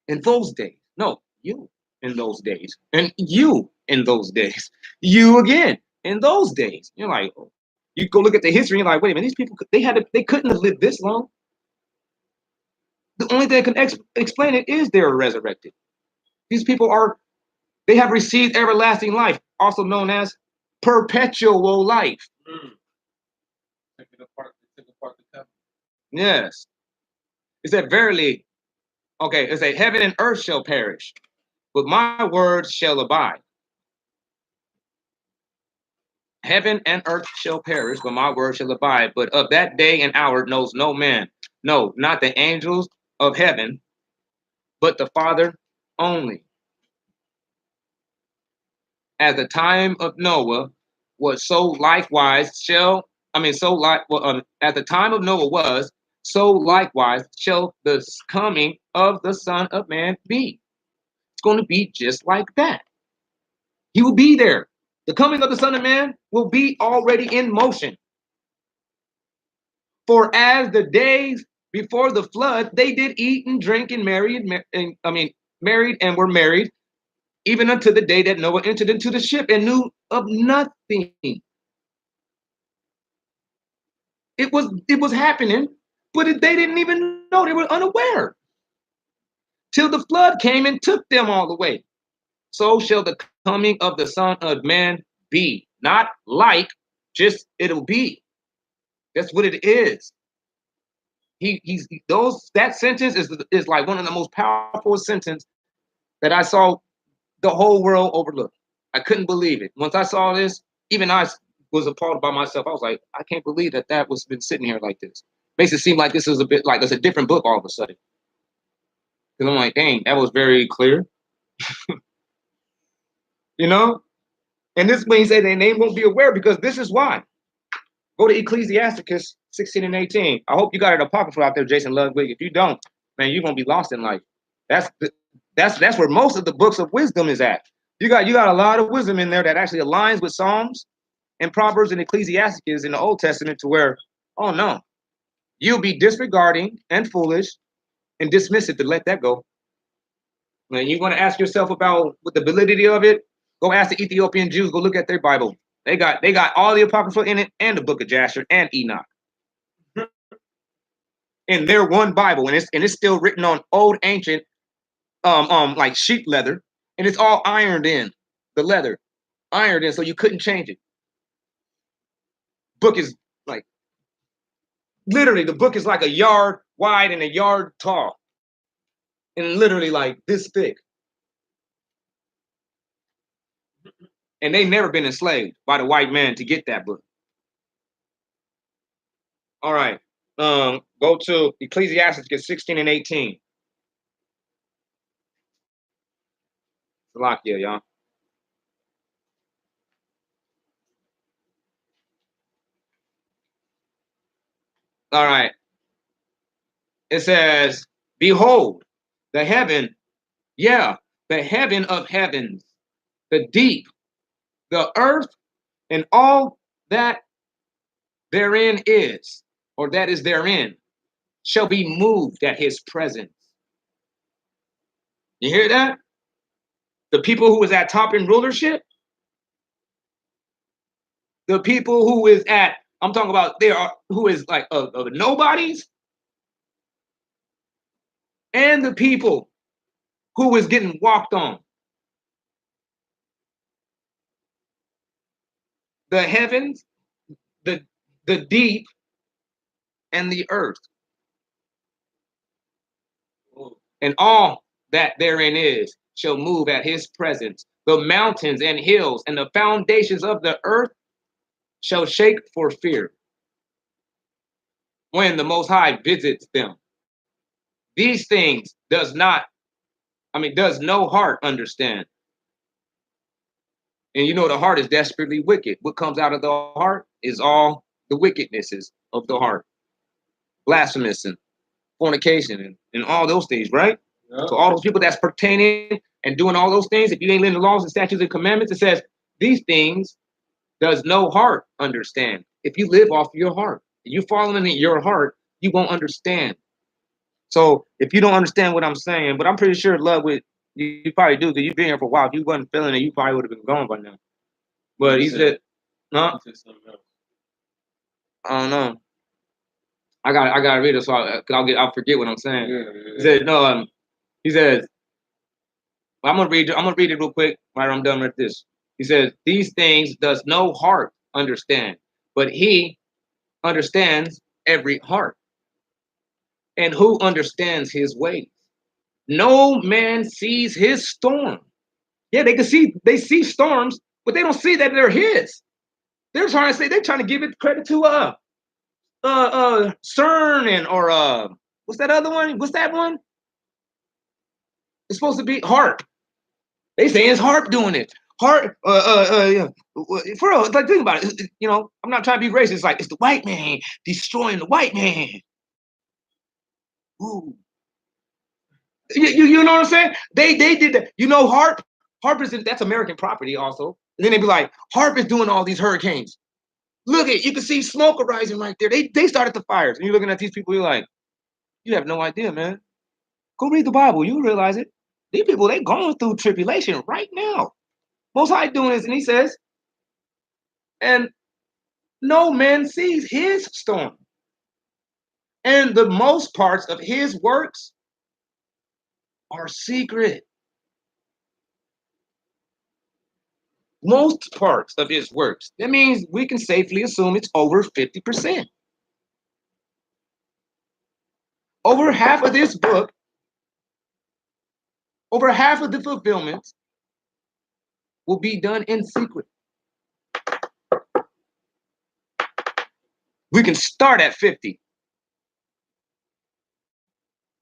in those days. No, you in those days, and you in those days, you again in those days. You're like, oh. You go look at the history, and you're like, wait a minute, these people they couldn't have lived this long. The only thing that can explain it is they're resurrected. These people they have received everlasting life, also known as perpetual life. Yes. It said, verily, okay, it said, heaven and earth shall perish, but my words shall abide. Heaven and earth shall perish, but my word shall abide. But of that day and hour knows no man. No, not the angels of heaven, but the Father only. As the time of Noah was, so likewise as the time of Noah was, so likewise shall the coming of the Son of Man be. It's going to be just like that. He will be there. The coming of the Son of Man will be already in motion. For as the days before the flood, they did eat and drink and married and were married, even unto the day that Noah entered into the ship and knew of nothing. It was happening, but they didn't even know. They were unaware. Till the flood came and took them all away. So shall the coming of the Son of Man be. Not like, just it'll be. That's what it is. That sentence is like one of the most powerful sentences that I saw the whole world overlook. I couldn't believe it. Once I saw this, even I was appalled by myself. I was like, I can't believe that was been sitting here like this. Makes it seem like this is a bit like it's a different book all of a sudden. Because I'm like, dang, that was very clear. You know? And this means that they won't be aware because this is why. Go to Ecclesiasticus 16 and 18. I hope you got it apocryphal out there, Jason Ludwig. If you don't, man, you're gonna be lost in life. That's that's where most of the books of wisdom is at. You got a lot of wisdom in there that actually aligns with Psalms and Proverbs and Ecclesiasticus in the Old Testament to where, oh no, you'll be disregarding and foolish and dismissive to let that go. When you want to ask yourself about what the validity of it, go ask the Ethiopian Jews. Go look at their Bible. They got all the apocrypha in it, and the Book of Jasher and Enoch in their one Bible, and it's still written on old ancient like sheep leather, and it's all ironed in the leather, ironed in, so you couldn't change it. Book is like literally the book is like a yard wide and a yard tall, and literally like this thick. And they've never been enslaved by the white man to get that book. All right. Go to Ecclesiasticus 16 and 18. Salakia, y'all. All right. It says, behold, the heaven, yeah, the heaven of heavens, the deep, the earth, and all that therein is, or that is therein, shall be moved at his presence. You hear that? The people who was at top in rulership, the people who is at, I'm talking about there are who is like of nobodies, and the people who is getting walked on. The heavens, the deep, and the earth, and all that therein is shall move at his presence. The mountains and hills and the foundations of the earth shall shake for fear when the Most High visits them. These things does no heart understand. And you know the heart is desperately wicked. What comes out of the heart is all the wickednesses of the heart. Blasphemous and fornication and all those things, right? Yep. So all those people that's pertaining and doing all those things, if you ain't living the laws and statutes and commandments, it says these things does no heart understand. If you live off your heart, you following in your heart, you won't understand. So if you don't understand what I'm saying, but I'm pretty sure love with you probably do because you've been here for a while. If you wasn't feeling it, you probably would have been gone by now. But he said, no, I don't know. I gotta read it so I'll forget what I'm saying. Yeah. He said no. He says, well, I'm gonna read it real quick. Right, I'm done with this. He says, these things does no heart understand, but he understands every heart. And who understands his ways? No man sees his storm. Yeah, they see storms, but they don't see that they're his. They're trying to give it credit to CERN and or what's that other one? What's that one? It's supposed to be HARP. They say it's HARP doing it. HARP, yeah. For real, like think about it. You know, I'm not trying to be racist. It's like it's the white man destroying the white man. Ooh. You know what I'm saying? They did that. You know, HARP is that's American property also. And then they be like, HARP is doing all these hurricanes. Look at you can see smoke arising right there. They started the fires. And you're looking at these people, you're like, you have no idea, man. Go read the Bible, you realize it. These people, they going through tribulation right now. Most High doing this, and he says, and no man sees his storm. And the most parts of his works are secret. Most parts of his works. That means we can safely assume it's over 50%. Over half of this book, over half of the fulfillments will be done in secret. We can start at 50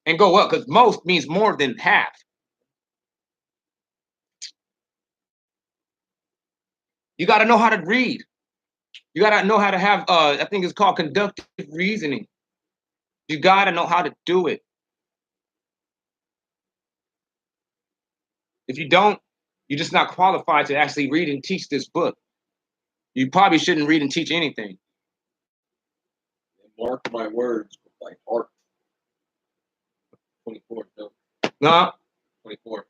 and go up because most means more than half. You got to know how to read. You got to know how to have, I think it's called conductive reasoning. You got to know how to do it. If you don't, you're just not qualified to actually read and teach this book. You probably shouldn't read and teach anything. And mark my words with thy heart. 24. No, Huh? 24.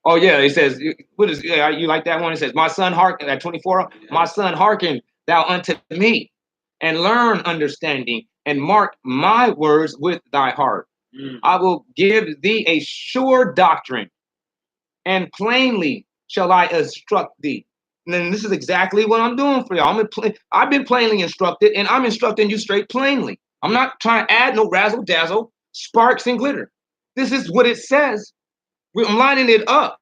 Oh yeah, it says, what is, yeah, you like that one? It says, my son hearken, at 24, Yeah. my son hearken thou unto me, and learn understanding, and mark my words with thy heart. I will give thee a sure doctrine, and plainly shall I instruct thee. And then this is exactly what I'm doing for y'all. I've been plainly instructed, and I'm instructing you straight plainly. I'm not trying to add no razzle dazzle, sparks and glitter. This is what it says. I'm lining it up.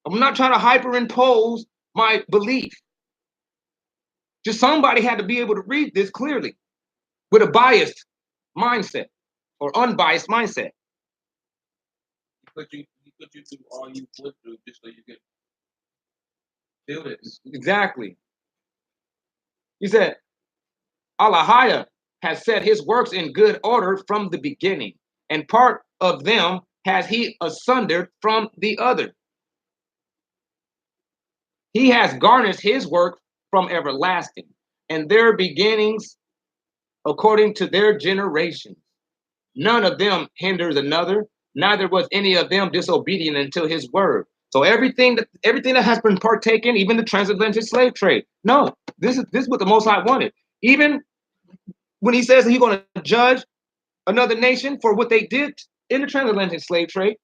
I'm not trying to hyperimpose my belief. Just somebody had to be able to read this clearly with a biased mindset or unbiased mindset. He put you through all you went through just so you could feel this. Exactly. He said, Allahaya has set his works in good order from the beginning, and part of them has he sundered from the other. He has garnished his work from everlasting, and their beginnings according to their generations. None of them hinders another, neither was any of them disobedient until his word. So everything that has been partaken, even the transatlantic slave trade. No, this is what the Most High wanted. Even when he says that he's going to judge another nation for what they did in the transatlantic slave trade,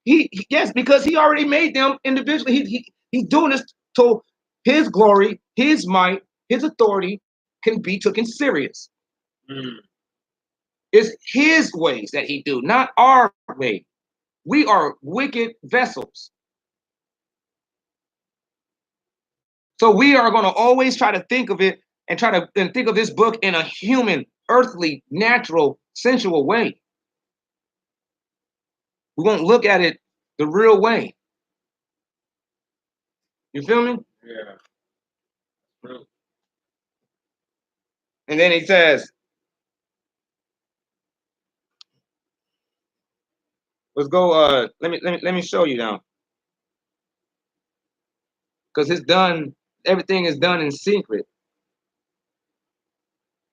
yes, because he already made them individually. He's doing this so his glory, his might, his authority can be taken serious. It's his ways that he do, not our way. We are wicked vessels. So we are going to always try to think of it and think of this book in a human, earthly, natural, sensual way. We won't look at it the real way. You feel me? Yeah. True. And then he says, let's go, let me show you now. Because everything is done in secret.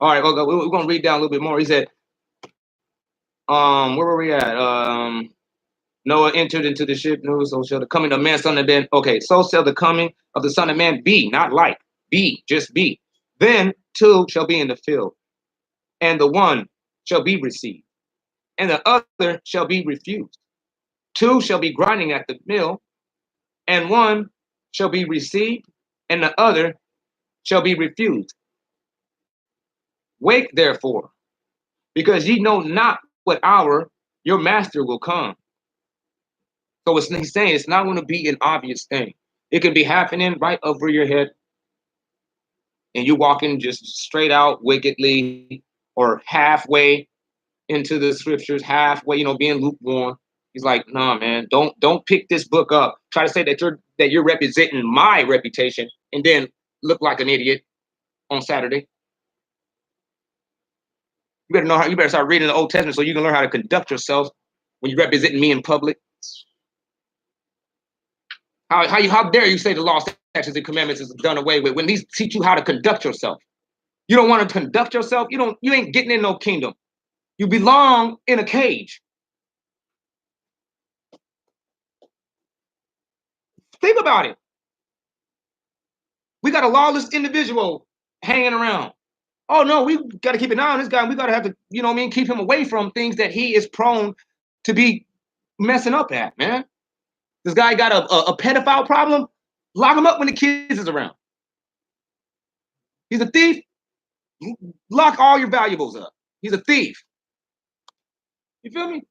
All right, we're going to read down a little bit more. He said, where were we at? Noah entered into the ship, so shall the coming of man, son of man. Okay, so shall the coming of the Son of Man be, not like, be, just be. Then two shall be in the field, and the one shall be received, and the other shall be refused. Two shall be grinding at the mill, and one shall be received, and the other shall be refused. Wake therefore, because ye know not what hour your master will come. So he's saying it's not going to be an obvious thing. It could be happening right over your head, and you're walking just straight out wickedly or halfway into the scriptures, halfway, being lukewarm. He's like, nah, man, don't pick this book up. Try to say that you're representing my reputation and then look like an idiot on Saturday. You better start reading the Old Testament so you can learn how to conduct yourself when you're representing me in public. How dare you say the law, statutes, and commandments is done away with when these teach you how to conduct yourself? You don't want to conduct yourself. You ain't getting in no kingdom. You belong in a cage. Think about it. We got a lawless individual hanging around. Oh no, we got to keep an eye on this guy. We got to have to, keep him away from things that he is prone to be messing up at, man. This guy got a pedophile problem. Lock him up when the kids is around. He's a thief. Lock all your valuables up. He's a thief. You feel me?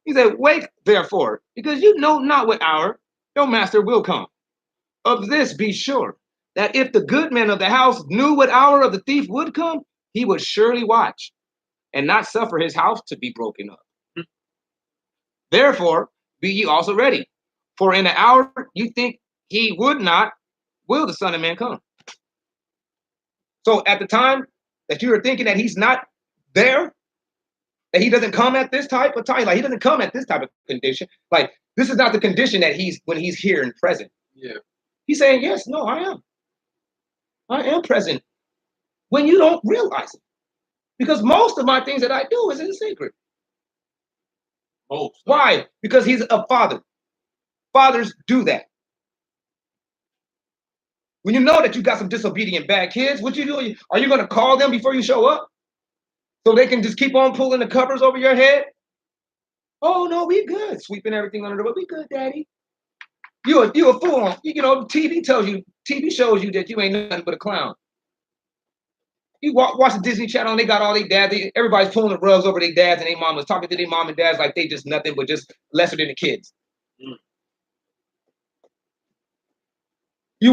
He said, wake therefore, because you know not what hour your master will come. Of this be sure, that if the good man of the house knew what hour of the thief would come, he would surely watch and not suffer his house to be broken up. Therefore, be ye also ready. For in the hour you think he would not, will the Son of Man come. So at the time that you are thinking that he's not there, that he doesn't come at this type of time, like he doesn't come at this type of condition. Like this is not the condition that he's when he's here and present. Yeah. He's saying, yes, no, I am. I am present when you don't realize it. Because most of my things that I do is in secret. Most. Why? Because he's a father. Fathers do that. When you know that you got some disobedient bad kids, what you do? Are you going to call them before you show up? So they can just keep on pulling the covers over your head? Oh, no, we good. Sweeping everything under the rug. We good, daddy. You a fool. You know, TV shows you that you ain't nothing but a clown. You watch the Disney Channel and they got all their dads. Everybody's pulling the rugs over their dads and their mamas, talking to their mom and dads like they just nothing but just lesser than the kids. Mm. You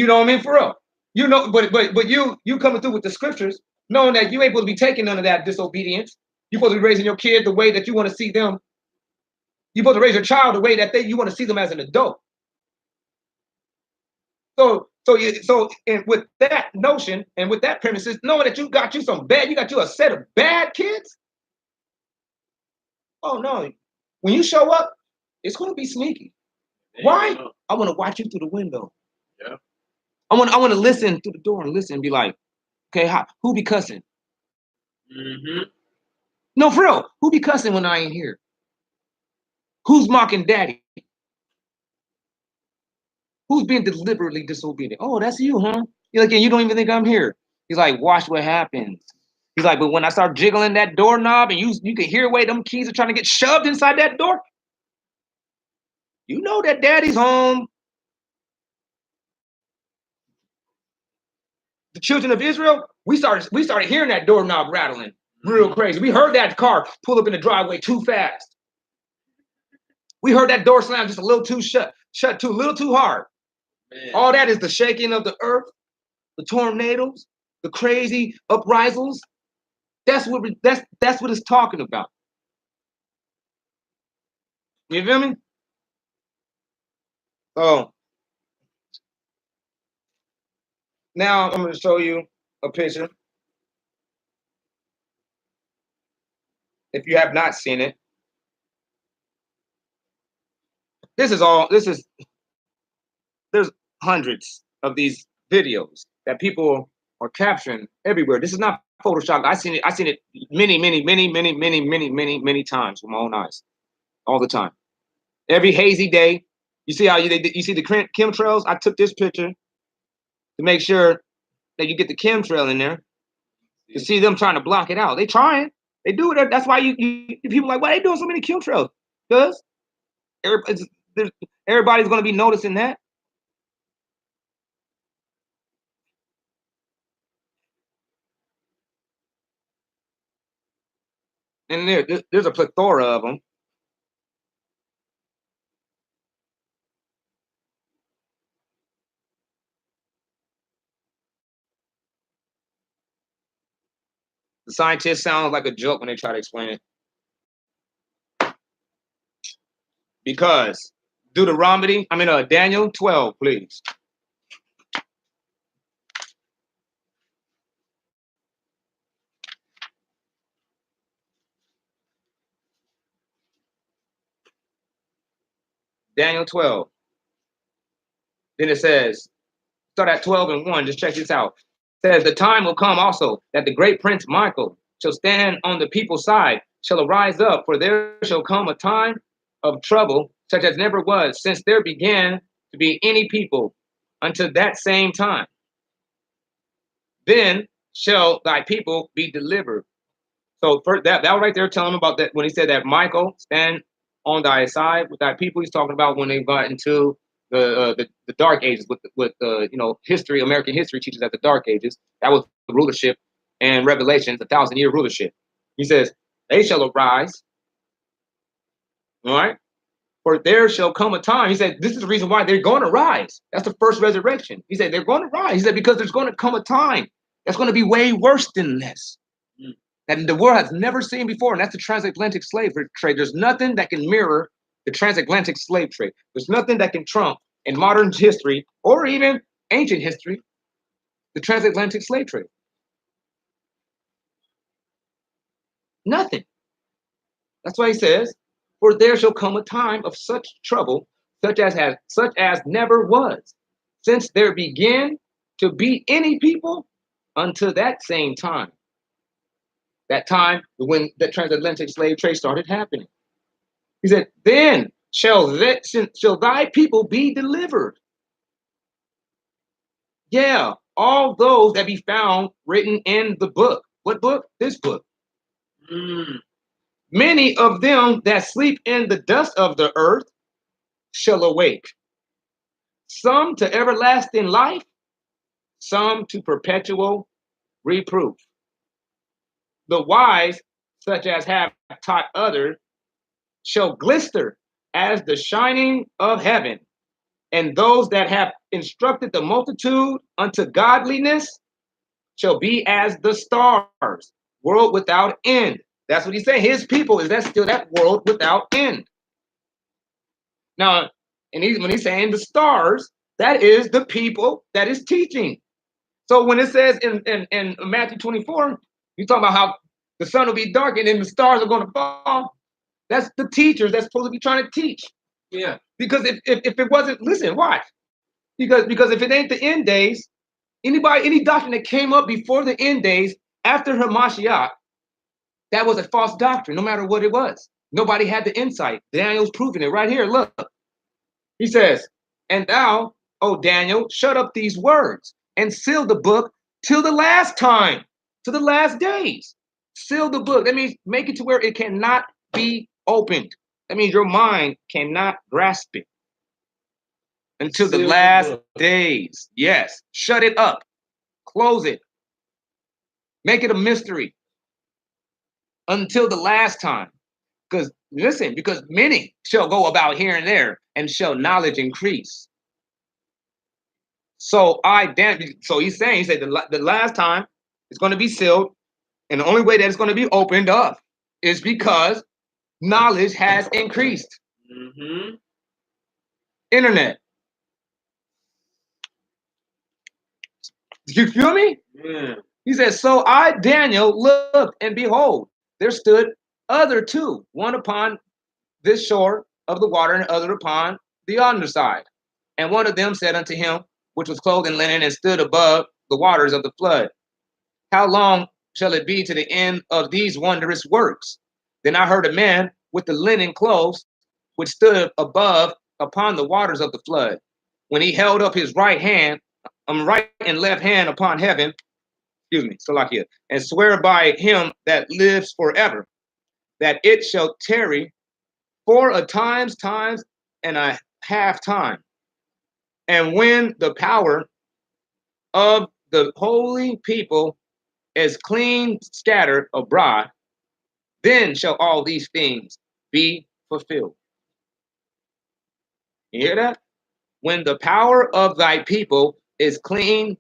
know what I mean? For real. You know, but you coming through with the scriptures, knowing that you ain't supposed to be taking none of that disobedience. You're supposed to be raising your kid the way that you want to see them. You're supposed to raise your child the way that you want to see them as an adult. So and with that notion and with that premises, knowing that you got you a set of bad kids. Oh no, when you show up, it's going to be sneaky. Why? I want to watch you through the window. Yeah. I want to listen through the door and listen and be like, okay, who be cussing? Mm-hmm. No, for real, who be cussing when I ain't here? Who's mocking daddy? Who's being deliberately disobedient? Oh, that's you, huh? You're like, and you don't even think I'm here. He's like, watch what happens. He's like, but when I start jiggling that doorknob and you can hear where them keys are trying to get shoved inside that door, you know that daddy's home. The children of Israel, we started hearing that doorknob rattling real crazy. We heard that car pull up in the driveway too fast. We heard that door slam just a little too shut a little too hard. Man. All that is the shaking of the earth, the tornadoes, the crazy uprisals. That's what it's talking about. You feel me? So now I'm going to show you a picture. If you have not seen it, there's hundreds of these videos that people are capturing everywhere. This is not Photoshop. I seen it many times with my own eyes, all the time. Every hazy day, you see how you see the chemtrails. I took this picture to make sure that you get the chemtrail in there. To see them trying to block it out. They trying. They do it. That's why you people like, why they doing so many chemtrails? Because everybody's going to be noticing that. And there's a plethora of them. The scientists sound like a joke when they try to explain it. Because Daniel 12, please. Daniel 12. Then it says, start at 12 and 1. Just check this out. It says, the time will come also that the great prince Michael shall stand on the people's side, shall arise up, for there shall come a time of trouble, such as never was, since there began to be any people unto that same time. Then shall thy people be delivered. So for that right there, telling him about that when he said that Michael stand on thy side with thy people. He's talking about when they got into the dark ages with history. American history teaches that the dark ages, that was the rulership, and Revelations, 1,000-year rulership. He says they shall arise. All right. For there shall come a time. He said, this is the reason why they're going to rise. That's the first resurrection. He said, they're going to rise. He said, because there's going to come a time that's going to be way worse than this. that the world has never seen before, and that's the transatlantic slave trade. There's nothing that can mirror the transatlantic slave trade. There's nothing that can trump in modern history or even ancient history the transatlantic slave trade. Nothing. That's why he says, "For there shall come a time of such trouble, such as never was, since there began to be any people until that same time." That time when the transatlantic slave trade started happening. He said, "Then shall thy people be delivered. Yeah, all those that be found written in the book." What book? This book. "Many of them that sleep in the dust of the earth shall awake, some to everlasting life, some to perpetual reproof. The wise, such as have taught others, shall glister as the shining of heaven, and those that have instructed the multitude unto godliness shall be as the stars, world without end." That's what he's saying. His people is that still that world without end. Now, when he's saying the stars, that is the people that is teaching. So when it says in Matthew 24, you talking about how the sun will be darkened and the stars are going to fall. That's the teachers that's supposed to be trying to teach. Yeah. Because if it wasn't, listen, watch. Because if it ain't the end days, any doctrine that came up before the end days, after Hamashiach, that was a false doctrine, no matter what it was. Nobody had the insight. Daniel's proving it right here. Look, he says, "And thou, O Daniel, shut up these words and seal the book till the last time, to the last days." Seal the book. That means make it to where it cannot be opened. That means your mind cannot grasp it until the last days. Yes. Shut it up. Close it. Make it a mystery until the last time. Because listen, because many shall go about here and there, and shall knowledge increase. So he's saying, he said the last time it's going to be sealed, and the only way that it's going to be opened up is because knowledge has increased. Internet. You feel me? Yeah. He says, "So I, Daniel, looked, and behold, there stood other two, one upon this shore of the water, and the other upon the other side. And one of them said unto him, which was clothed in linen, and stood above the waters of the flood, How long shall it be to the end of these wondrous works? Then I heard a man with the linen clothes, which stood above upon the waters of the flood. When he held up his right and left hand upon heaven, Salakia, and swear by him that lives forever, that it shall tarry for a times and a half time. And when the power of the holy people is clean scattered abroad, then shall all these things be fulfilled." You hear that? When the power of thy people is clean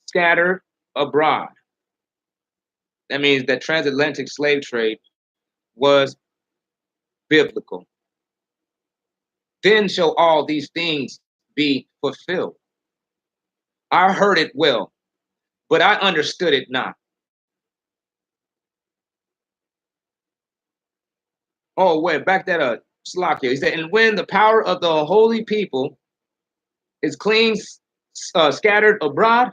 scattered abroad. That means that transatlantic slave trade was biblical. Then shall all these things be fulfilled. I heard it well, but I understood it not. Oh, wait, back that up. Slakia. He said, "And when the power of the holy people is clean scattered abroad,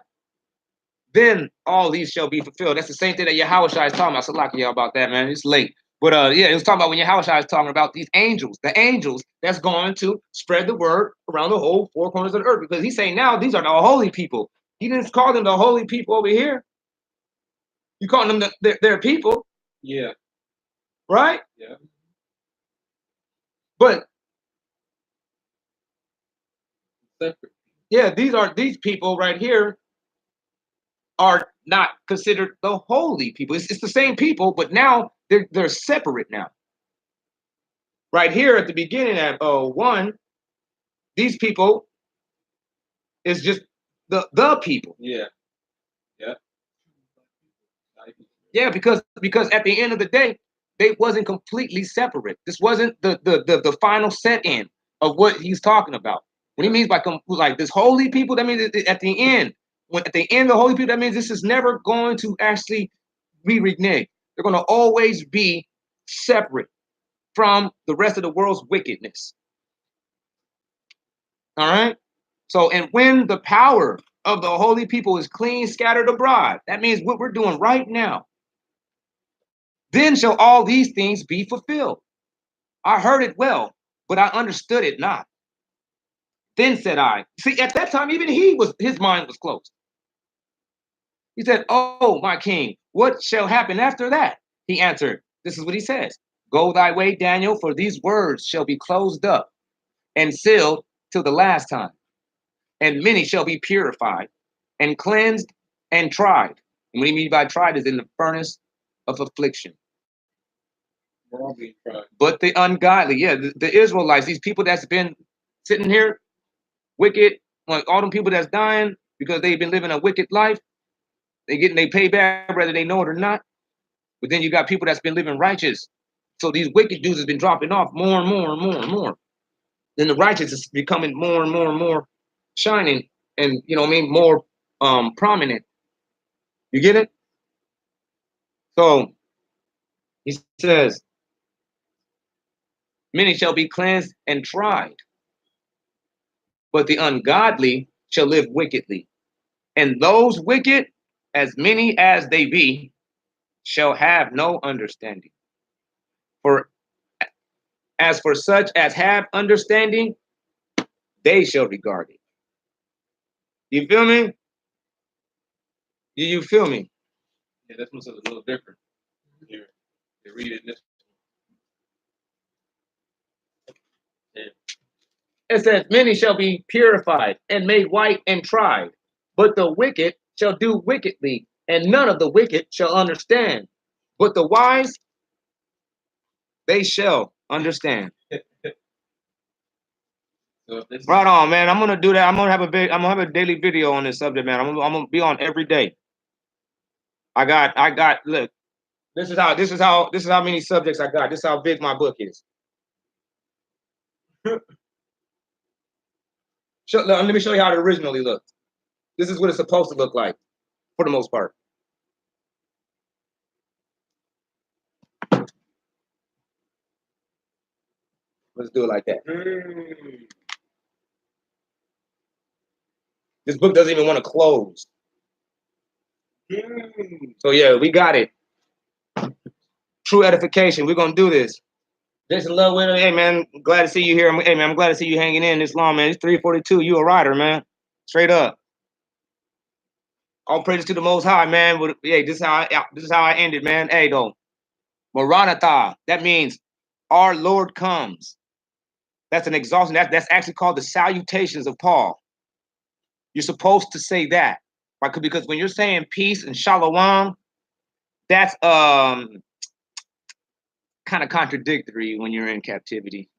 then all these shall be fulfilled." That's the same thing that Yahushua is talking about. Salakia about that, man. It's late. But yeah, it was talking about when Yahushua is talking about these angels, the angels that's going to spread the word around the whole four corners of the earth. Because he's saying now these are the holy people. He didn't call them the holy people over here. You call them their people. Yeah. Right? Yeah. But Separate. yeah, these people right here are not considered the holy people. It's the same people, but now they're separate now. Right here at the beginning at 1, these people is just the people. Yeah. Yeah. Yeah, because at the end of the day, they wasn't completely separate. This wasn't the final set in of what he's talking about. What he means by like this holy people, that means at the end, when at the end of the holy people, that means this is never going to actually be reneged. They're going to always be separate from the rest of the world's wickedness. All right. So, and when the power of the holy people is clean scattered abroad, that means what we're doing right now. Then shall all these things be fulfilled. I heard it well, but I understood it not. Then said I, see, at that time, even his mind was closed. He said, oh, my king, what shall happen after that? He answered, this is what he says. Go thy way, Daniel, for these words shall be closed up and sealed till the last time. And many shall be purified and cleansed and tried. And what he means by tried is in the furnace of affliction. But the ungodly, yeah, the Israelites, these people that's been sitting here wicked, like all them people that's dying because they've been living a wicked life, they getting they payback whether they know it or not. But then you got people that's been living righteous. So these wicked dudes has been dropping off more and more and more and more. Then the righteous is becoming more and more and more shining and you know what I mean, more prominent. You get it? So he says, many shall be cleansed and tried, but the ungodly shall live wickedly. And those wicked, as many as they be, shall have no understanding. For as for such as have understanding, they shall regard it. You feel me? Do you feel me? Yeah, this one's a little different. Here, they read it this. Yeah. It says, many shall be purified and made white and tried, but the wicked shall do wickedly, and none of the wicked shall understand. But the wise, they shall understand. So Right on, man. I'm gonna do that. I'm gonna have a daily video on this subject, man. I'm gonna be on every day. I got. Look, this is how many subjects I got. This is how big my book is. Let me show you how it originally looked. This is what it's supposed to look like, for the most part. Let's do it like that. This book doesn't even want to close. So yeah, we got it. True edification. We're gonna do this. Jason Love with hey man, glad to see you here. Hey man, I'm glad to see you hanging in this long, man. It's 3:42. You a rider, man. Straight up. All praises to the Most High, man. But hey, this is how I ended, man. Hey, though, Maranatha. That means our Lord comes. That's an exhaustion. That's actually called the salutations of Paul. You're supposed to say that, right? Because when you're saying peace and shalom, that's kind of contradictory when you're in captivity.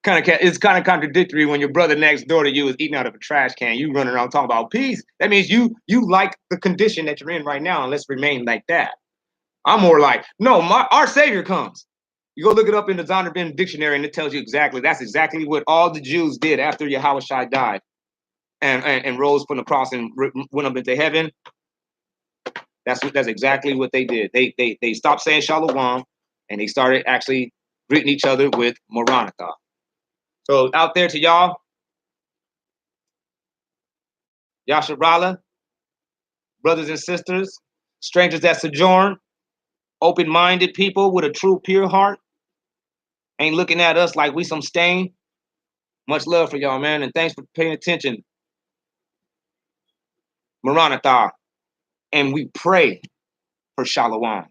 It's kind of contradictory when your brother next door to you is eating out of a trash can. You running around talking about peace. That means you like the condition that you're in right now, and let's remain like that. I'm more like, no, our Savior comes. You go look it up in the Zondervan dictionary, and it tells you exactly. That's exactly what all the Jews did after Yahushua died and rose from the cross and went up into heaven. That's exactly what they did. They stopped saying shalom, and they started actually greeting each other with Maranatha. So out there to y'all, Yasharala, brothers and sisters, strangers that sojourn, open-minded people with a true pure heart, ain't looking at us like we some stain. Much love for y'all, man, and thanks for paying attention. Maranatha, and we pray for Shalom.